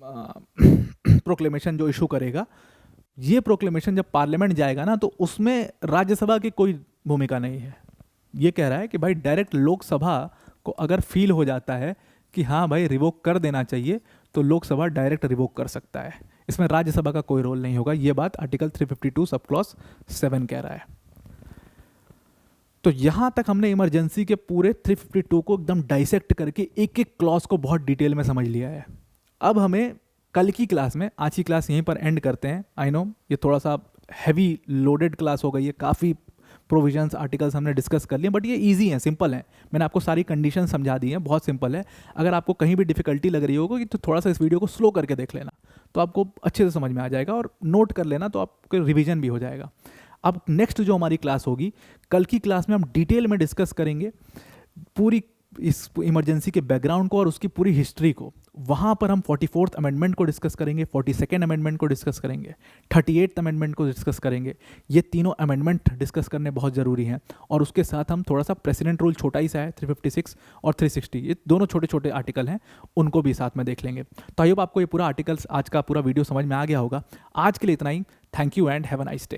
प्रोक्लेमेशन जो इशू करेगा, ये प्रोक्लेमेशन जब पार्लियामेंट जाएगा ना, तो उसमें राज्यसभा की कोई भूमिका नहीं है। ये कह रहा है कि भाई डायरेक्ट लोकसभा को अगर फील हो जाता है कि हाँ भाई रिवोक कर देना चाहिए, तो लोकसभा डायरेक्ट रिवोक कर सकता है, इसमें राज्यसभा का कोई रोल नहीं होगा। ये बात आर्टिकल 352 सब क्लॉज 7 कह रहा है। तो यहां तक हमने इमरजेंसी के पूरे 352 को एकदम डाइसेक्ट करके एक एक क्लॉज को बहुत डिटेल में समझ लिया है। अब हमें कल की क्लास में, आज की क्लास यहीं पर एंड करते हैं। आई नो ये थोड़ा सा हैवी लोडेड क्लास हो गई है, काफ़ी प्रोविजंस आर्टिकल्स हमने डिस्कस कर लिए, बट ये इजी है, सिंपल है। मैंने आपको सारी कंडीशन समझा दी हैं, बहुत सिंपल है। अगर आपको कहीं भी डिफिकल्टी लग रही होगी तो थोड़ा सा इस वीडियो को स्लो करके देख लेना, तो आपको अच्छे से समझ में आ जाएगा, और नोट कर लेना तो आपको रिवीजन भी हो जाएगा। अब नेक्स्ट जो हमारी क्लास होगी, कल की क्लास में हम डिटेल में डिस्कस करेंगे पूरी इस इमरजेंसी के बैकग्राउंड को और उसकी पूरी हिस्ट्री को। वहाँ पर हम 44th अमेंडमेंट को डिस्कस करेंगे, 42nd अमेंडमेंट को डिस्कस करेंगे, 38th अमेंडमेंट को डिस्कस करेंगे। ये तीनों अमेंडमेंट डिस्कस करने बहुत ज़रूरी हैं। और उसके साथ हम थोड़ा सा प्रेसिडेंट रूल छोटा ही सा है 356 और 360, ये दोनों छोटे छोटे आर्टिकल हैं, उनको भी साथ में देख लेंगे। तो आई होप आपको ये पूरा आर्टिकल्स, आज का पूरा वीडियो समझ में आ गया होगा। आज के लिए इतना ही। Thank you and have a nice day.